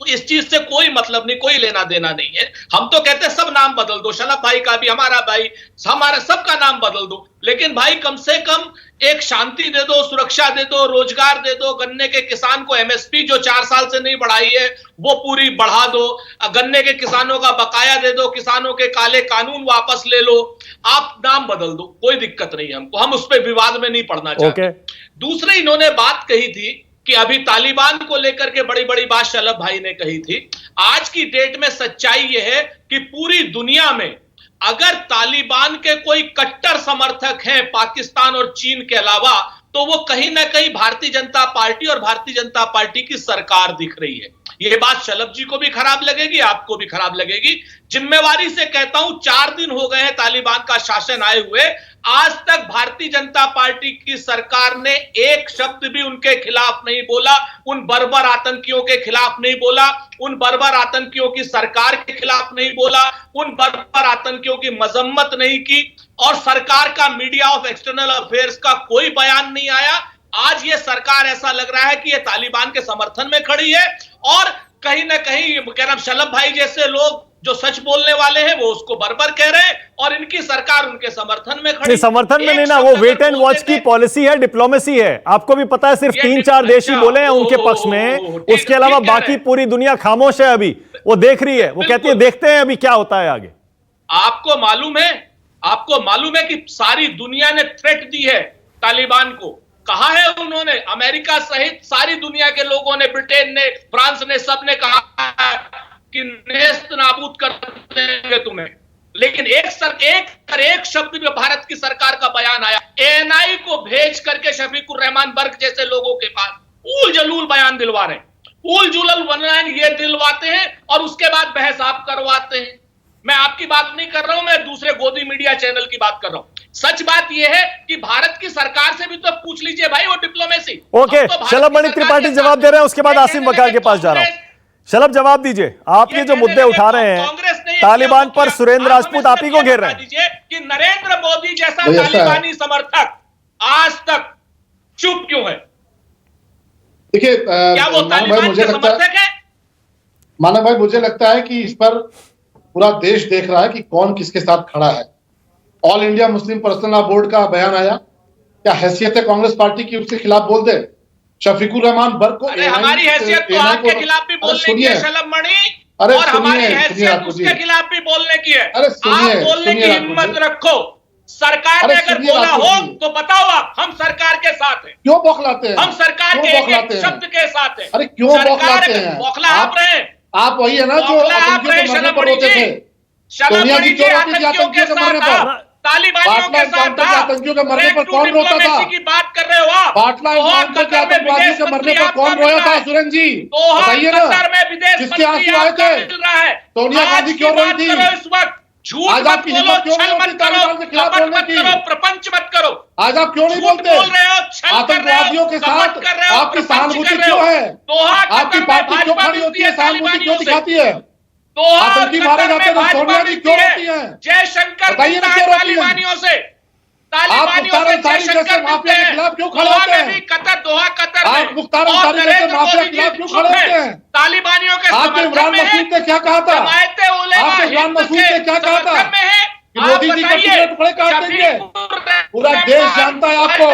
तो इस चीज से कोई मतलब नहीं, कोई लेना देना नहीं है। हम तो कहते हैं सब नाम बदल दो, शलभ भाई का भी, हमारा भाई, हमारा सबका नाम बदल दो, लेकिन भाई कम से कम एक शांति दे दो, सुरक्षा दे दो, रोजगार दे दो। गन्ने के किसान को एमएसपी जो 4 साल से नहीं बढ़ाई है वो पूरी बढ़ा दो। गन्ने के किसानों का बकाया दे दो, किसानों के काले कानून वापस ले लो। आप नाम बदल दो, कोई दिक्कत नहीं है हमको, हम उस पर विवाद में नहीं पड़ना चाहते। दूसरे इन्होंने बात कही थी कि अभी तालिबान को लेकर के बड़ी बड़ी बात शलभ भाई ने कही थी। आज की डेट में सच्चाई यह है कि पूरी दुनिया में अगर तालिबान के कोई कट्टर समर्थक हैं पाकिस्तान और चीन के अलावा, तो वो कहीं ना कहीं भारतीय जनता पार्टी और भारतीय जनता पार्टी की सरकार दिख रही है। ये बात शलभ जी को भी खराब लगेगी, आपको भी खराब लगेगी। जिम्मेवारी से कहता हूं, 4 दिन हो गए हैं तालिबान का शासन आए हुए, आज तक भारतीय जनता पार्टी की सरकार ने एक शब्द भी उनके खिलाफ नहीं बोला, उन बर्बर आतंकियों के खिलाफ नहीं बोला, उन बर्बर आतंकियों की सरकार के खिलाफ नहीं बोला, उन बर्बर आतंकियों की मजम्मत नहीं की, और सरकार का मीडिया ऑफ एक्सटर्नल अफेयर्स का कोई बयान नहीं आया। आज ये सरकार ऐसा लग रहा है कि ये तालिबान के समर्थन में खड़ी है, और कहीं ना कहीं कह रहा शलभ भाई जैसे लोग जो सच बोलने वाले हैं वो उसको बर्बर कह रहे हैं, और इनकी सरकार उनके समर्थन में खड़ी। समर्थन में नहीं ना, वो वेट एंड वॉच की पॉलिसी है, डिप्लोमेसी है। आपको भी पता है, सिर्फ 3-4 देश ही बोले हैं उनके पक्ष में, उसके अलावा बाकी पूरी दुनिया खामोश है। अभी वो देख रही है, वो कहती है देखते हैं अभी क्या होता है आगे। आपको मालूम है, आपको मालूम है कि सारी दुनिया ने थ्रेट दी है तालिबान को। कहा है उन्होंने, अमेरिका सहित सारी दुनिया के लोगों ने, ब्रिटेन ने, फ्रांस ने, सबने कहा कि नेस्त नाबूद कर देंगे तुम्हें। लेकिन एक शब्द में भारत की सरकार का बयान आया, एएनआई को भेज करके शफीकुर रहमान बर्क जैसे लोगों के पास उल जलूल बयान दिलवा रहे हैं। उल जुलल बयान ये दिलवाते हैं और उसके बाद बहस आप करवाते हैं। मैं आपकी बात नहीं कर रहा हूं, मैं दूसरे गोदी मीडिया चैनल की बात कर रहा हूं। सच बात यह है कि भारत की सरकार से भी तो पूछ लीजिए भाई, वो डिप्लोमेसी। ओके, शलभ मणि त्रिपाठी जवाब दे रहे हैं, उसके बाद आसिम बकार के पास जा रहा हूं। शलभ जवाब दीजिए, आप ये जो मुद्दे उठा रहे हैं तालिबान पर, सुरेंद्र राजपूत आप ही को घेर रहे हैं कि नरेंद्र मोदी जैसा तालिबानी समर्थक आज तक चुप क्यों है? देखिए, क्या वो तालिबान के समर्थक है? मानव भाई, मुझे लगता है कि इस पर पूरा देश देख रहा है कि कौन किसके साथ खड़ा है। All India Muslim personal law board का बयान आया, क्या हैसियत है कांग्रेस पार्टी की उसके खिलाफ बोल दे? शफीकुर रहमान बर्क को, अरे हमारी हैसियत तो आपके खिलाफ भी बोलने की है शलभ मणि, और हमारी हैसियत उसके खिलाफ भी बोलने की है। आप बोलने की हिम्मत रखो। सरकार ने अगर बोला हो तो बताओ, आप हम सरकार के साथ हैं। क्यों बौखलाते हैं? हम सरकार के एक शब्द के साथ हैं। अरे क्यों बौखलाते हैं? बौखला आप रहे, आप वही है ना जो आतंकियों के मरने पर रोते थे। सोनिया जी क्यों रोती थी आतंकियों के मरने पर? तालिबानियों के साथ आतंकियों के मरने पर कौन रोता था? की बात कर रहे हो आप? बाटला एनकाउंटर के आतंकवादियों के मरने पर कौन रोया था? सुरेंद्र जी बताइए ना, किसके आंसू आए थे? सोनिया गांधी क्यों रोई थी? इस वक्त झूठ आज आपकी हिम्मत क्यों नहीं होती तालिबान के खिलाफ बोलने की? प्रपंच मत करो। आज आप क्यों नहीं बोलते? आतंकवादियों के साथ आपकी सहानुभूति क्यों है? आपकी पार्टी क्यों खड़ी होती है, सहानुभूति क्यों दिखाती है? आतंकी मारे जाते हैं, सोनिया जी क्यों होती है? जयशंकर बताइए ना क्यों रोती है? तालिबानियों से, मुख्तार अंसारी जैसे माफिया के खिलाफ क्यों खड़े होते हैं? कतर आप मुख्तार अंसारी जैसे माफिया के खिलाफ क्यों खड़े होते हैं? तालिबानियों के आपने इमरान मसूद ने क्या कहा था? आपने इमरान मसूद ने क्या कहा था कि मोदी जी का टुकड़े काट देंगे? पूरा देश जानता है आपको।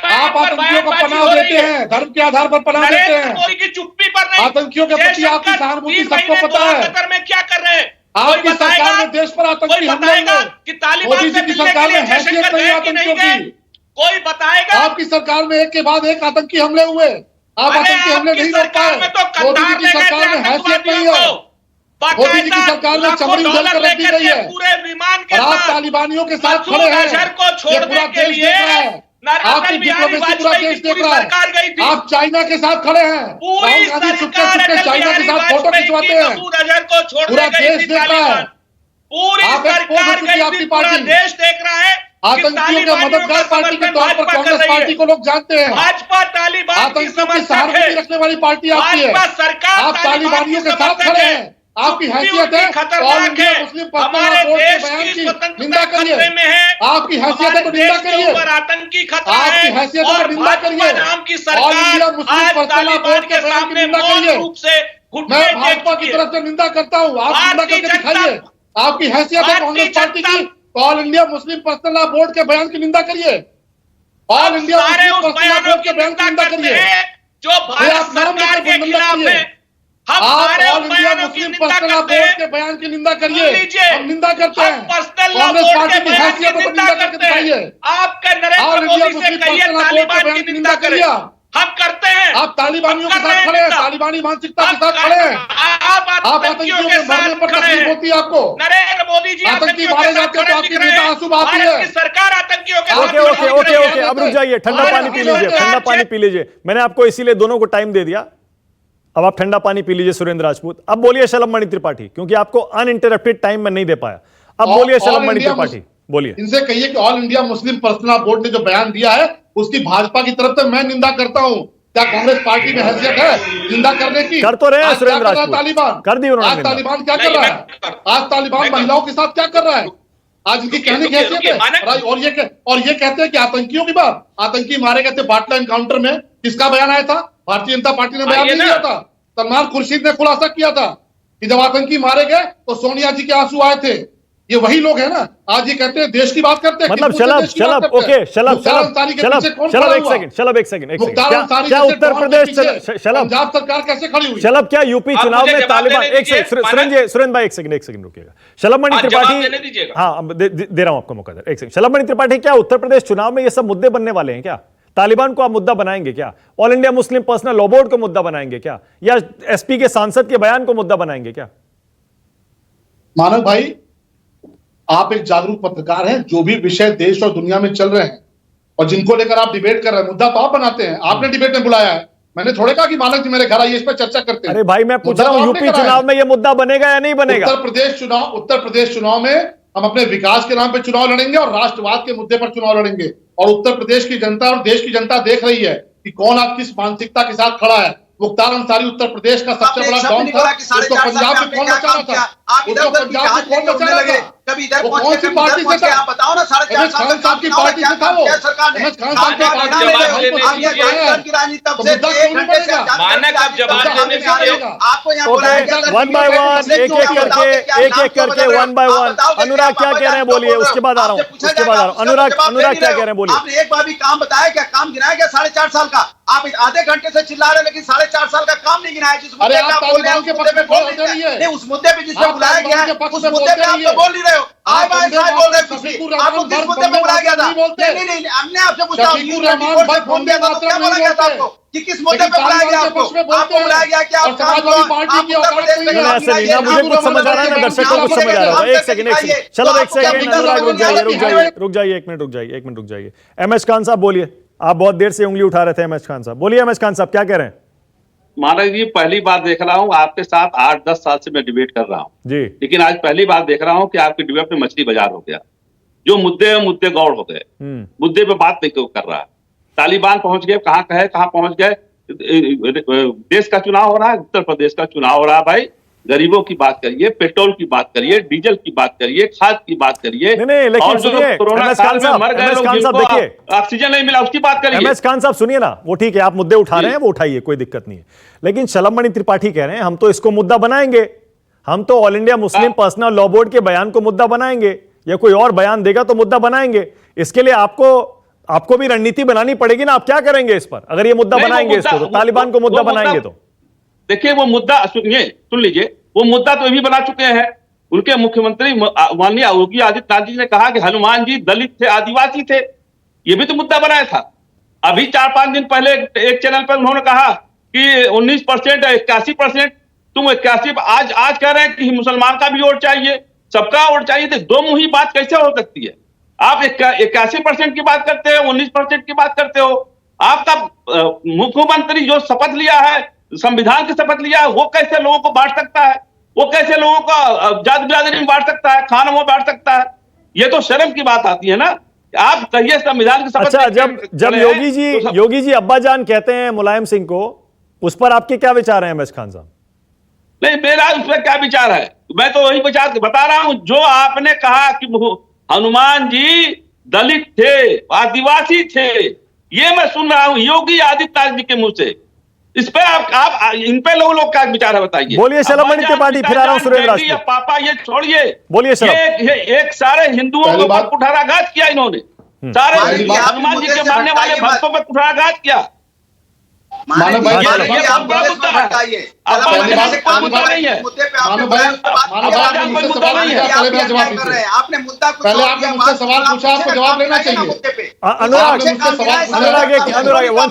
आप आतंकियों को पनाह देते हैं, धर्म के आधार पर पनाह देते हैं। मोदी की चुप्पी पर नहीं, आतंकियों के प्रति आपकी सहानुभूति सबको पता है। कतर में क्या कर रहे हैं? आपकी सरकार में देश पर आतंकी हमले हुए, कि तालिबान मोदी जी की सरकार में हैसियत नहीं आतंकियों की। कोई बताएगा? आपकी सरकार में एक के बाद एक आतंकी हमले हुए, आप आतंकी हमले नहीं रोक पाए। मोदी जी की सरकार में हैसियत नहीं है। मोदी जी की सरकार में चमड़ी उगल कर रख दी गई है पूरे विमान के और आप तालिबानियों के साथ खड़े हैं। ये पूरा देश देख रहा है, आपकी डिप्लोमेसी पूरा देश देख रहा है। आप चाइना के साथ खड़े हैं, राहुल गांधी चुपके चुपके चाइना के साथ फोटो खिंचवाते हैं, पूरा देश देख रहा है। आप एक्सपोज हो चुकी है आपकी पार्टी, देश देख रहा है। आतंकियों के मददगार पार्टी के तौर पर कांग्रेस पार्टी को लोग जानते हैं। भाजपा तालिबान आतंकियों की सहानुभूति रखने वाली पार्टी आपकी है। आप तालिबानियों के साथ खड़े हैं, आपकी हैसियत है all India Muslim personal law board के बयान की निंदा करिए। आपकी हैसियत है तो निंदा करिए, आतंकी खतरा आपकी हैसियत है तो निंदा करिए। All India Muslim personal law board के बयान की निंदा करिए। मैं भाजपा की तरफ से निंदा करता हूँ, आप निंदा करके दिखाइए। आपकी हैसियत है कांग्रेस पार्टी की, all India Muslim personal law board के बयान की निंदा करिए। All India Muslim personal law board के बयान की निंदा करिए। जो भारत सरकार के खिलाफ है, आप all India Muslim personal law board के बयान की निंदा करिए। हम निंदा करते हैं, कांग्रेस पार्टी की हैसियत को निंदा करके दिखाइए। आपका ऑल नरेंद्र इंडिया मोदी से मुस्लिम कहिए पर्सनल लॉ बोर्ड के तालिबान बयान की की निंदा निंदा करें। करिए। हम करते हैं। आप तालिबानियों के साथ खड़े हैं, तालिबानी मानसिकता के साथ खड़े हैं। आप आतंकियों के मरने पर तकलीफ होती है आपको। नरेंद्र मोदी जी आतंकी मारे जाते हैं तो आपकी नेता आंसू बहाती है। सरकार आतंकियों के ओके ओके ओके ओके, अब रुक जाइए, ठंडा पानी पी लीजिए, ठंडा पानी पी लीजिए। मैंने आपको इसीलिए दोनों को टाइम दे दिया, अब आप ठंडा पानी पी लीजिए सुरेंद्र राजपूत। अब बोलिए शलभ मणि त्रिपाठी, क्योंकि आपको अनइंटरप्टेड टाइम में नहीं दे पाया। अब बोलिए शलभ मणि त्रिपाठी, बोलिए। इनसे कहिए कि all India Muslim personal law board ने जो बयान दिया है उसकी भाजपा की तरफ से मैं निंदा करता हूं। क्या कांग्रेस पार्टी में हैसियत है निंदा करने की? कर तो रहे हैं सुरेंद्र राजपूत, तालिबान कर दी उन्होंने। आज तालिबान क्या कर रहा है? आज तालिबान महिलाओं के साथ क्या कर रहा है? आज इनकी कहने की हैसियत है। और ये कहते हैं कि आतंकियों की बात, आतंकी मारे गए थे बाटला एनकाउंटर में। किसका बयान आया था? भारतीय जनता पार्टी ने बयान नहीं दिया था। सलमान खुर्शीद ने खुलासा किया था कि जब आतंकी मारे गए तो सोनिया जी के आंसू आए थे। ये वही लोग हैं ना, आज ये कहते हैं देश की बात करते हैं, मतलब किस मुद्दे देश की बात करते हैं? मुख्तार अंसारी के पीछे कौन खड़ा हुआ? एक सेकंड मुख्तार अंसारी क्या जैसे उत्तर डॉन के प्रदेश पीछे पंजाब सरकार कैसे खड़ी हुई? शलभ, क्या यूपी आप चुनाव मुझे में जवाब तालिबान, देने एक दीजिए, सेकंड सुरेंद्र भाई, एक सेकंड रुकिएगा। शलभ मणि आप जवाब त्रिपाठी, देने दीजिएगा। हाँ दे रहा हूं आपको मौका, एक सेकंड। शलभ मणि त्रिपाठी, क्या उत्तर प्रदेश चुनाव में ये सब मुद्दे बनने वाले हैं क्या? तालिबान को आप मुद्दा बनाएंगे क्या? All India Muslim personal law board को मुद्दा बनाएंगे क्या? या एसपी के सांसद के बयान को मुद्दा बनाएंगे क्या? मानव भाई, आप एक जागरूक पत्रकार हैं, जो भी विषय देश और दुनिया में चल रहे हैं और जिनको लेकर आप डिबेट कर रहे हैं, मुद्दा तो आप बनाते हैं, आपने डिबेट में बुलाया है। मैंने थोड़े कहा कि मानक जी मेरे घर आइए, इस पर चर्चा करते हैं। अरे भाई, मैं पूछ रहा हूं यूपी चुनाव में ये मुद्दा बनेगा या नहीं बनेगा? उत्तर प्रदेश चुनाव में हम अपने विकास के नाम पे चुनाव लड़ेंगे और राष्ट्रवाद के मुद्दे पर चुनाव लड़ेंगे। और उत्तर प्रदेश की जनता और देश की जनता देख रही है कि कौन आप किस मानसिकता के साथ खड़ा है। मुख्तार अंसारी उत्तर प्रदेश का सबसे बड़ा डॉन था, उसको पंजाब में कौन बचाना था? उसको पंजाब में कौन बचाना था? वो कौन सी पार्टी से था? एमएस खान साहब की पार्टी से था वो। एमएस खान साहब की पार्टी से था, हमको सीट दिया है। तो मुद्दा क्यों नहीं बनेगा? मानक आप जवाब देने दीजिए। वन बाय वन, एक एक करके वन बाय वन। अनुराग क्या कह रहे हैं बोलिए, उसके बाद आ रहा हूँ। अनुराग क्या कह रहे हैं बोलिए। आपने एक बार भी काम बताया क्या? काम गिनाया क्या 4.5 साल का? आप आधे घंटे से चिल्ला रहे हैं, लेकिन 4.5 साल का काम नहीं गिनाया। जिस मुद्दे पे आप बोल रहे हैं, उस मुद्दे पे बोल नहीं, उस मुद्दे पे जिसपे बुलाया गया है, उस मुद्दे पे आप तो बोल नहीं रहे हो। आए बाय साहब बोल रहे हैं कुछ भी। आपको किस मुद्दे पे बुलाया गया था? नहीं, हमने आपसे पूछा, फोन दिया था तो क्या बोला गया था आपको कि किस मुद्दे पे बुलाया गया? आपको बुलाया गया कि आप मुझे कुछ समझ आ रहा है ना, दर्शकों को कुछ समझ आ रहा है। एक सेकंड चलो, एक सेकंड अनुराग रुक जाइए, एक मिनट रुक जाइए। एमएच खान साहब बोलिए, आप बहुत देर से उंगली उठा रहे थे। एमएच खान साहब बोलिए। एमएच खान साहब क्या कह रहे हैं? मानक जी, पहली बार देख रहा हूँ आपके साथ, 8-10 साल से मैं डिबेट कर रहा हूँ जी, लेकिन आज पहली बार देख रहा हूँ कि आपके डिबेट में मछली बाजार हो गया। जो मुद्दे गौड़ हो गए, मुद्दे पे बात नहीं कर रहा। तालिबान पहुंच गए, कहाँ पहुंच गए? देश का चुनाव हो रहा है, उत्तर प्रदेश का चुनाव हो रहा है। भाई, गरीबों की बात करिए, पेट्रोल की बात करिए, डीजल की बात करिए, खाद की बात करिए। नहीं, लेकिन सुनिए, कोरोना काल में मर गए लोग, जिनको ऑक्सीजन नहीं मिला, उसकी बात करिए। एमएस खान साहब सुनिए ना, वो ठीक है, आप मुद्दे उठा रहे हैं, वो उठाइए, कोई दिक्कत नहीं है। लेकिन शलभ मणि त्रिपाठी कह रहे हैं हम तो इसको मुद्दा बनाएंगे, हम तो all India Muslim personal law board के बयान को मुद्दा बनाएंगे, या कोई और बयान देगा तो मुद्दा बनाएंगे। इसके लिए आपको भी रणनीति बनानी पड़ेगी ना। आप क्या करेंगे इस पर? अगर ये मुद्दा बनाएंगे इसको, तो तालिबान को मुद्दा बनाएंगे तो देखिए, वो मुद्दा सुन लीजिए, वो मुद्दा तो भी बना चुके हैं। उनके मुख्यमंत्री माननीय योगी आदित्यनाथ जी ने कहा कि हनुमान जी दलित थे, आदिवासी थे। ये भी तो मुद्दा बनाया था। अभी 4-5 दिन पहले एक चैनल पर उन्होंने कहा कि 19% 81%, तुम 81, आज कह रहे हैं कि मुसलमान का भी वोट चाहिए, सबका वोट चाहिए। तो दो मुही बात कैसे हो सकती है? आप 81% की बात करते हो, 19% की बात करते हो। आपका मुख्यमंत्री जो शपथ लिया है, संविधान की शपथ लिया है, वो कैसे लोगों को बांट सकता है? वो कैसे लोगों को जात बिरादरी में बांट सकता है, खाना में बांट सकता है? ये तो शर्म की बात आती है ना। आप कहिए संविधान की शपथ। अच्छा, जब योगी जी अब्बा जान कहते हैं मुलायम सिंह को, उस पर आपके क्या विचार हैं एमएस खान साहब? नहीं, मेरा उस पर क्या विचार है? मैं तो वही विचार बता रहा हूं जो आपने कहा कि हनुमान जी दलित थे, आदिवासी थे। ये मैं सुन रहा हूं योगी आदित्यनाथ जी के मुंह से। इस पे आप इन पे लोग क्या विचार है बताइए। बोलिए शलभ मणि त्रिपाठी, फिर आ रहा हूं सुरेंद्र राजपूत। पापा ये छोड़िए, बोलिए शलभ। एक सारे हिंदुओं को पर कुठाराघात किया इन्होंने, सारे हनुमान जी के मानने वाले भक्तों पर कुठाराघात किया। मानव भाई, आपने मुद्दा पहले आपने मुझसे सवाल पूछा, आपको जवाब लेना चाहिए। अनुराग वन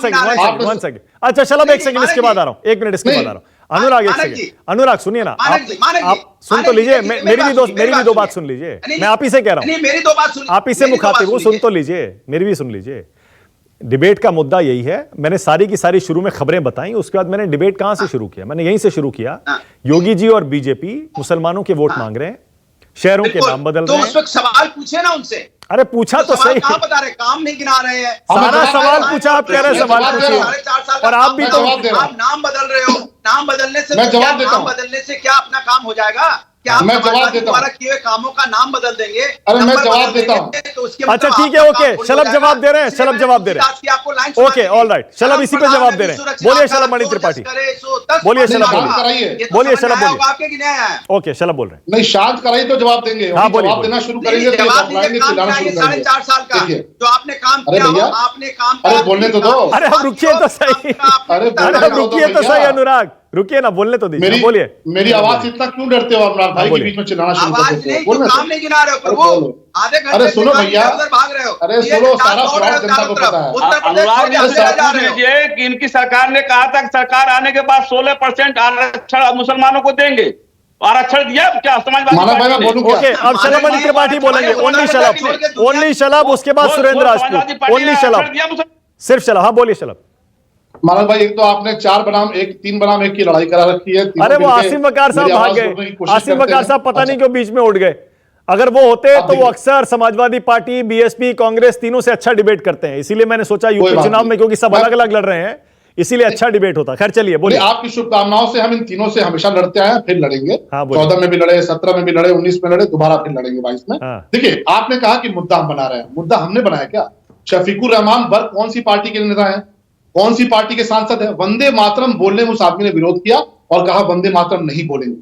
सेकंड। अच्छा शलभ, एक सेकंड, इसके बाद आ रहा हूं, 1 मिनट इसके बाद आ रहा हूं। अनुराग एक सेकंड, अनुराग सुनिए ना, आप सुन तो लीजिए, मेरी भी दो बात सुन लीजिए। मैं आप ही से कह रहा हूं, मेरी 2 बात सुन, आप ही से मुखातिब हूं, सुन तो लीजिए, मेरी भी सुन लीजिए। डिबेट का मुद्दा यही है। मैंने सारी की सारी शुरू में खबरें बताई, उसके बाद मैंने डिबेट कहां से शुरू किया? मैंने यहीं से शुरू किया। योगी जी और बीजेपी मुसलमानों के वोट मांग रहे हैं, शहरों के नाम बदल रहे हैं। तो उस वक्त सवाल पूछे ना उनसे। अरे पूछा तो सही, कहां बता रहे, काम नहीं गिना रहे हैं। सारा सवाल पूछा, आप कह रहे हैं सवाल पूछिए, और आप भी तो आप नाम बदल रहे हो। नाम बदलने से मैं जवाब देता हूं। नाम बदलने से क्या अपना काम हो जाएगा? क्या आप मैं जवाब समाजवादी देता द्वारा हूं। किए हुए कामों का नाम बदल देंगे? अरे मैं नंबर जवाब बदल देता देंगे, हूं। तो उसके अच्छा मतलब ठीक है, आपका ओके, काम पूरी हो शलभ जाएगा। जवाब दे रहे हैं, इसलिए शलभ मैंने जवाब दे रहे दूसरी बात की आपको लाइन सुना ओके, दी। ऑल राइट, शलभ इसी पे प्रधान जवाब है दे रहे हैं। विश्व बोलिए रचना शलभ का, मणि जो त्रिपाठी, जस करे सो तस बोलिए बने शलभ बाबा। बोलिए। कराइए। ये तो बोलिए समझ शलभ में आया बोलिए। होगा आपके कि नहीं आया? ओके, शलभ बोल रहे हैं। नहीं, शांत कराइए तो जवाब देंगे। हाँ, अभी बोलिए, जवाब बोलिए। देना शुरू नहीं, करेंगे तो जवाब घबराएंगे, दीजिए, काम चिल्लाना कराइए शुरू करेंगे। 4.5 साल का देखिए, जो आपने काम अरे किया हो, भैया, आपने काम अरे किया, बोलने तो काम दो। किया, अरे हम रुकिए तो सही, अरे अरे बोलने हम तो रुकिए तो भैया। सही अनुराग, रुकिए ना, बोलने तो दीजिए। हाँ, बोलिए। मेरी आवाज से इतना क्यों डरते हो अनुराग भाई के बोलिए। बीच में चिल्लाना शुरू कर आवाज देते हो? नहीं तो बोलने काम दो। नहीं गिना रहे हो अरे प्रभु। बोलो। आधे घंटे अरे से सुनो काम भैया, इधर उधर भाग रहे हो। अरे ये सुनो, चार सारा दौड़ फ्रॉड रहे हो जनता चारों को तरफ। पता है। उत्तर प्रदेश अनुराग छोड़ के जी आप से चले जा पूछ रहे हो। लीजिए कि इनकी सरकार ने कहा था कि सरकार आने के बाद 16% आरक्षण मुसलमानों को देंगे। आरक्षण दिया क्या समाजवादी मानव भाई, पार्टी मैं ने? बोलूं क्या? ओके, अब शलभ मणि त्रिपाठी बोलेंगे। ओनली शलभ, ओनली शलभ, उसके बाद वो सुरेंद्र समाजवादी राजपूत। पार्टी ने ओनली आरक्षण शलभ, दिया मुसलमान। सिर्फ शलभ। हाँ, बोलिए शलभ। मानव भाई, एक तो आपने 4 बनाम 1, 3 बनाम 1 की लड़ाई करा रखी है। तीनों अरे वो मिलके आसिम वकार साहब मेरी भाग आवाज रोकने की गए। कोशिश आसिम करते वकार हैं। साहब पता अच्छा। नहीं क्यों बीच में उड़ गए। अगर वो होते अब तो वो देखिए। अक्सर समाजवादी पार्टी, बीएसपी, कांग्रेस तीनों से अच्छा डिबेट करते हैं। इसीलिए मैंने सोचा यूपी बात चुनाव नहीं। में, क्योंकि सब मैं- अलग अलग लड़ रहे हैं, इसीलिए अच्छा डिबेट होता। खैर चलिए, बोलिए। नहीं, आपकी शुभकामनाओं से हम इन तीनों से हमेशा लड़ते आए हैं, फिर लड़ेंगे। हाँ, बोलिए। 14 में भी लड़े, 17 में भी लड़े, 19 में लड़े, दोबारा फिर लड़ेंगे 22 में। हाँ। देखिए, आपने कहा कि मुद्दा हम बना रहे हैं। मुद्दा हमने बनाया क्या? शफीकुर रहमान बर्क कौन सी पार्टी के नेता है, कौन सी पार्टी के सांसद है? वंदे मातरम बोलने में उस आदमी ने विरोध किया और कहा वंदे मातरम नहीं बोलेंगे।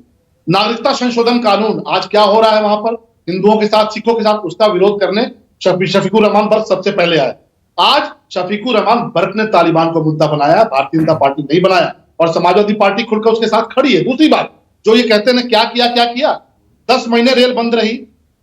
नागरिकता संशोधन कानून, आज क्या हो रहा है वहां पर हिंदुओं के साथ, सिखों के साथ, उसका विरोध करने शफीकुर रहमान बर्क सबसे पहले आए। आज शफीकुर रहमान बर्क ने तालिबान को मुद्दा बनाया, भारतीय जनता पार्टी नहीं बनाया, और समाजवादी पार्टी खुलकर उसके साथ खड़ी है। दूसरी बात, जो ये कहते हैं क्या किया, 10 महीने रेल बंद रही,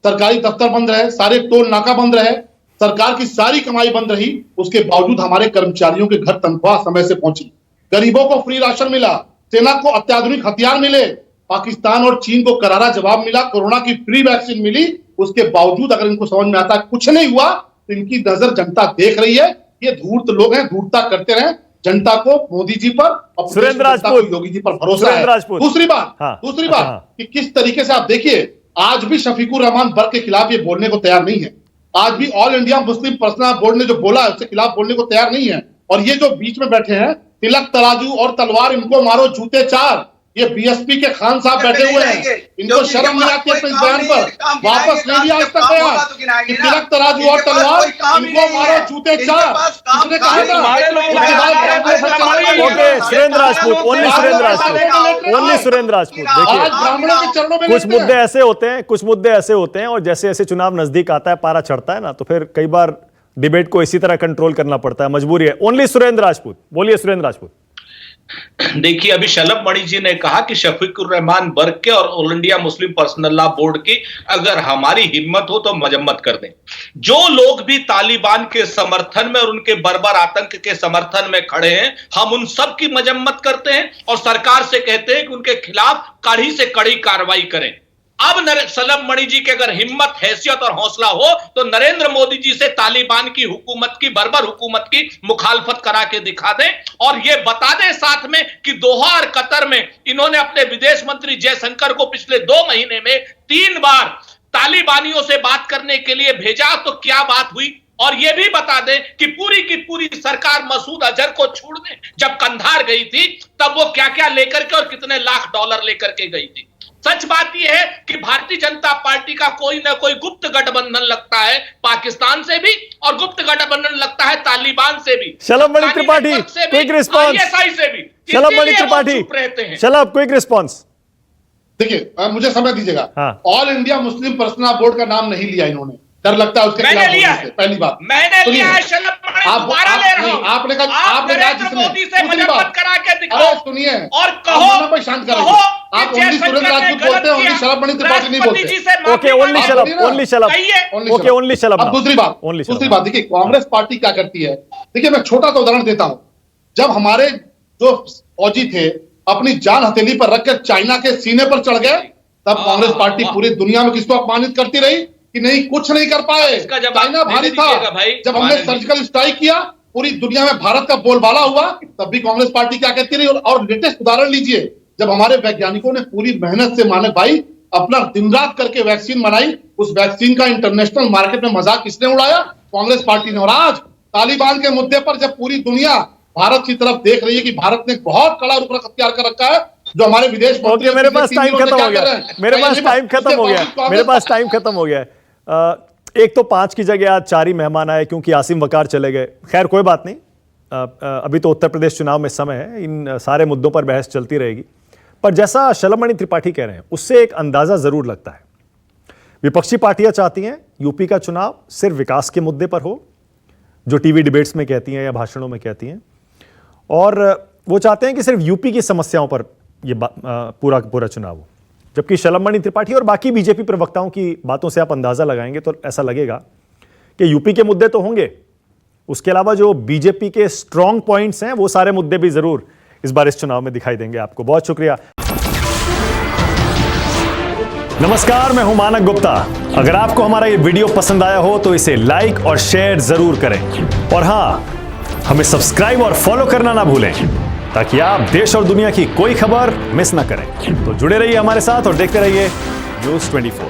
सरकारी दफ्तर बंद रहे, सारे टोल नाका बंद रहे, सरकार की सारी कमाई बंद रही, उसके बावजूद हमारे कर्मचारियों के घर तनख्वाह समय से पहुंची, गरीबों को फ्री राशन मिला, सेना को अत्याधुनिक हथियार मिले, पाकिस्तान और चीन को करारा जवाब मिला, कोरोना की फ्री वैक्सीन मिली। उसके बावजूद अगर इनको समझ में आता है कुछ नहीं हुआ, तो इनकी नजर जनता देख रही है। ये धूर्त लोग हैं, धूर्तता करते रहे। जनता को मोदी जी पर और सुरेंद्र जनता को राजपूत, योगी जी पर भरोसा सुरेंद्र है। राजपूत। दूसरी बात, हाँ, दूसरी अच्छा, बात हाँ। कि किस तरीके से आप देखिए, आज भी शफीकुर रहमान बर्क के खिलाफ ये बोलने को तैयार नहीं है। आज भी all India Muslim personal board ने जो बोला है उसके खिलाफ बोलने को तैयार नहीं है। और ये जो बीच में बैठे हैं, तिलक तराजू और तलवार, इनको मारो जूते 4, ये बीएसपी के खान साहब बैठे हुए हैं, इनको शर्म नहीं आती अपने इस बयान पर? वापस ले लिया आज तक बयान कि तिलक तराजू और तलवार, इनको मारो जूते 4। किसने कहा था? Okay, Surendra Rajput, only Surendra Rajput, only Surendra Rajput. आज देखिए, ब्राह्मणों के चरणों में कुछ लेटते हैं। मुद्दे ऐसे होते हैं, कुछ मुद्दे ऐसे होते हैं, और जैसे जैसे चुनाव नजदीक आता है, पारा चढ़ता है ना, तो फिर कई बार डिबेट को इसी तरह कंट्रोल करना पड़ता है, मजबूरी है। ओनली सुरेंद्र राजपूत, बोलिए सुरेंद्र राजपूत। देखिए, अभी शलभ मणि जी ने कहा कि शफीकुर रहमान बर्क के और all India Muslim personal law board की अगर हमारी हिम्मत हो तो मजम्मत कर दें। जो लोग भी तालिबान के समर्थन में और उनके बर्बर आतंक के समर्थन में खड़े हैं, हम उन सब की मजम्मत करते हैं और सरकार से कहते हैं कि उनके खिलाफ कड़ी से कड़ी कार्रवाई करें। अब शलभ मणि जी की अगर हिम्मत, हैसियत और हौसला हो तो नरेंद्र मोदी जी से तालिबान की हुकूमत की, बर्बर हुकूमत की मुखालफत करा के दिखा दें और यह बता दें साथ में कि दोहा और कतर में इन्होंने अपने विदेश मंत्री जयशंकर को पिछले 2 महीने में 3 बार तालिबानियों से बात करने के लिए भेजा, तो क्या बात हुई। और यह भी बता दें कि पूरी की पूरी सरकार मसूद अजहर को छोड़ने जब कंधार गई थी, तब वो क्या क्या लेकर के और कितने लाख डॉलर लेकर के गई थी। सच बात यह है कि भारतीय जनता पार्टी का कोई ना कोई गुप्त गठबंधन लगता है पाकिस्तान से भी, और गुप्त गठबंधन लगता है तालिबान से भी, शलभ Mani Tripathi, quick response. ISI से भी। शलभ मणि इसीलिए वो त्रिपाठी, चुप रहते हैं। शलभ, क्विक रिस्पांस। देखिए, मुझे समय दीजिएगा। हाँ। All India Muslim personal board का नाम नहीं लिया इन्होंने, डर लगता है उसके मैंने खिलाफ लिया बोलने से। है, पहली बात मैंने सुनिए। लिया है शलभ मणि, आप- दोबारा आप- ले रहा नहीं, हूं। आपने कहा आप नरेंद्र नरेंद्र मोदी से दूसरी मजम्मत बात, करा के दिखाओ अरे सुनिए और कहो, आप दोनों को शांत करेंगे। कहो आप कि ओनली जयशंकर सुरेंद्र ने राजपूत गलत बोलते हैं, ओनली किया। शलभ मणि त्रिपाठी नहीं राष्ट्रपति बोलते। जी से माफी ओके, ओनली मांगो। शलभ, बोलिए ना। ओनली शलभ, कहिए। ओके, ओनली शलभ। अब दूसरी बात, ओनली दूसरी शलभ। बात देखिए, कांग्रेस पार्टी क्या करती है। देखिए, मैं छोटा सा उदाहरण देता हूं। जब हमारे जो फौजी थे अपनी जान हथेली पर रखकर चाइना के सीने पर चढ़ गए, तब कांग्रेस पार्टी पूरी दुनिया में किसको अपमानित करती रही कि नहीं, कुछ नहीं कर पाए। इसका जवाब चाइना भारी दे दीजिएगा था। भाई। जब हमने सर्जिकल स्ट्राइक किया, पूरी दुनिया में भारत का बोलबाला हुआ, तब भी कांग्रेस पार्टी क्या कहती रही। और लेटेस्ट उदाहरण लीजिए, जब हमारे वैज्ञानिकों ने पूरी मेहनत से, मानक भाई, अपना दिन रात करके वैक्सीन बनाई, उस वैक्सीन का इंटरनेशनल मार्केट में मजाक किसने उड़ाया? कांग्रेस पार्टी ने। और आज तालिबान के मुद्दे पर जब पूरी दुनिया भारत की तरफ देख रही है कि भारत ने बहुत कड़ा रुख अख्तियार कर रखा है, जो हमारे विदेश मंत्री ओके, मेरे पास पिछले 3 टाइम दिनों से खत्म क्या हो कर गया, रहे हैं? मेरे पास पहले टाइम खत्म उसके हो गया, बावजूद मेरे पास कांग्रेस- टाइम खत्म हो गया। एक तो 5 की जगह आज 4 ही मेहमान आए क्योंकि आसिम वकार चले गए। खैर कोई बात नहीं, अभी तो उत्तर प्रदेश चुनाव में समय है, इन सारे मुद्दों पर बहस चलती रहेगी। पर जैसा शलभमणि त्रिपाठी कह रहे हैं उससे एक अंदाजा जरूर लगता है। विपक्षी पार्टियां चाहती हैं यूपी का चुनाव सिर्फ विकास के मुद्दे पर हो, जो टीवी डिबेट्स में कहती हैं या भाषणों में कहती हैं, और वो चाहते हैं कि सिर्फ यूपी की समस्याओं पर ये पूरा पूरा चुनाव हो। जबकि शलभमणि त्रिपाठी और बाकी बीजेपी प्रवक्ताओं की बातों से आप अंदाजा लगाएंगे तो ऐसा लगेगा कि यूपी के मुद्दे तो होंगे, उसके अलावा जो बीजेपी के स्ट्रॉन्ग पॉइंट्स हैं वो सारे मुद्दे भी जरूर इस बार इस चुनाव में दिखाई देंगे आपको। बहुत शुक्रिया। नमस्कार, मैं हूं मानक गुप्ता। अगर आपको हमारा ये वीडियो पसंद आया हो तो इसे लाइक और शेयर जरूर करें, और हां, हमें सब्सक्राइब और फॉलो करना ना भूलें ताकि आप देश और दुनिया की कोई खबर मिस ना करें। तो जुड़े रहिए हमारे साथ और देखते रहिए न्यूज़ 24।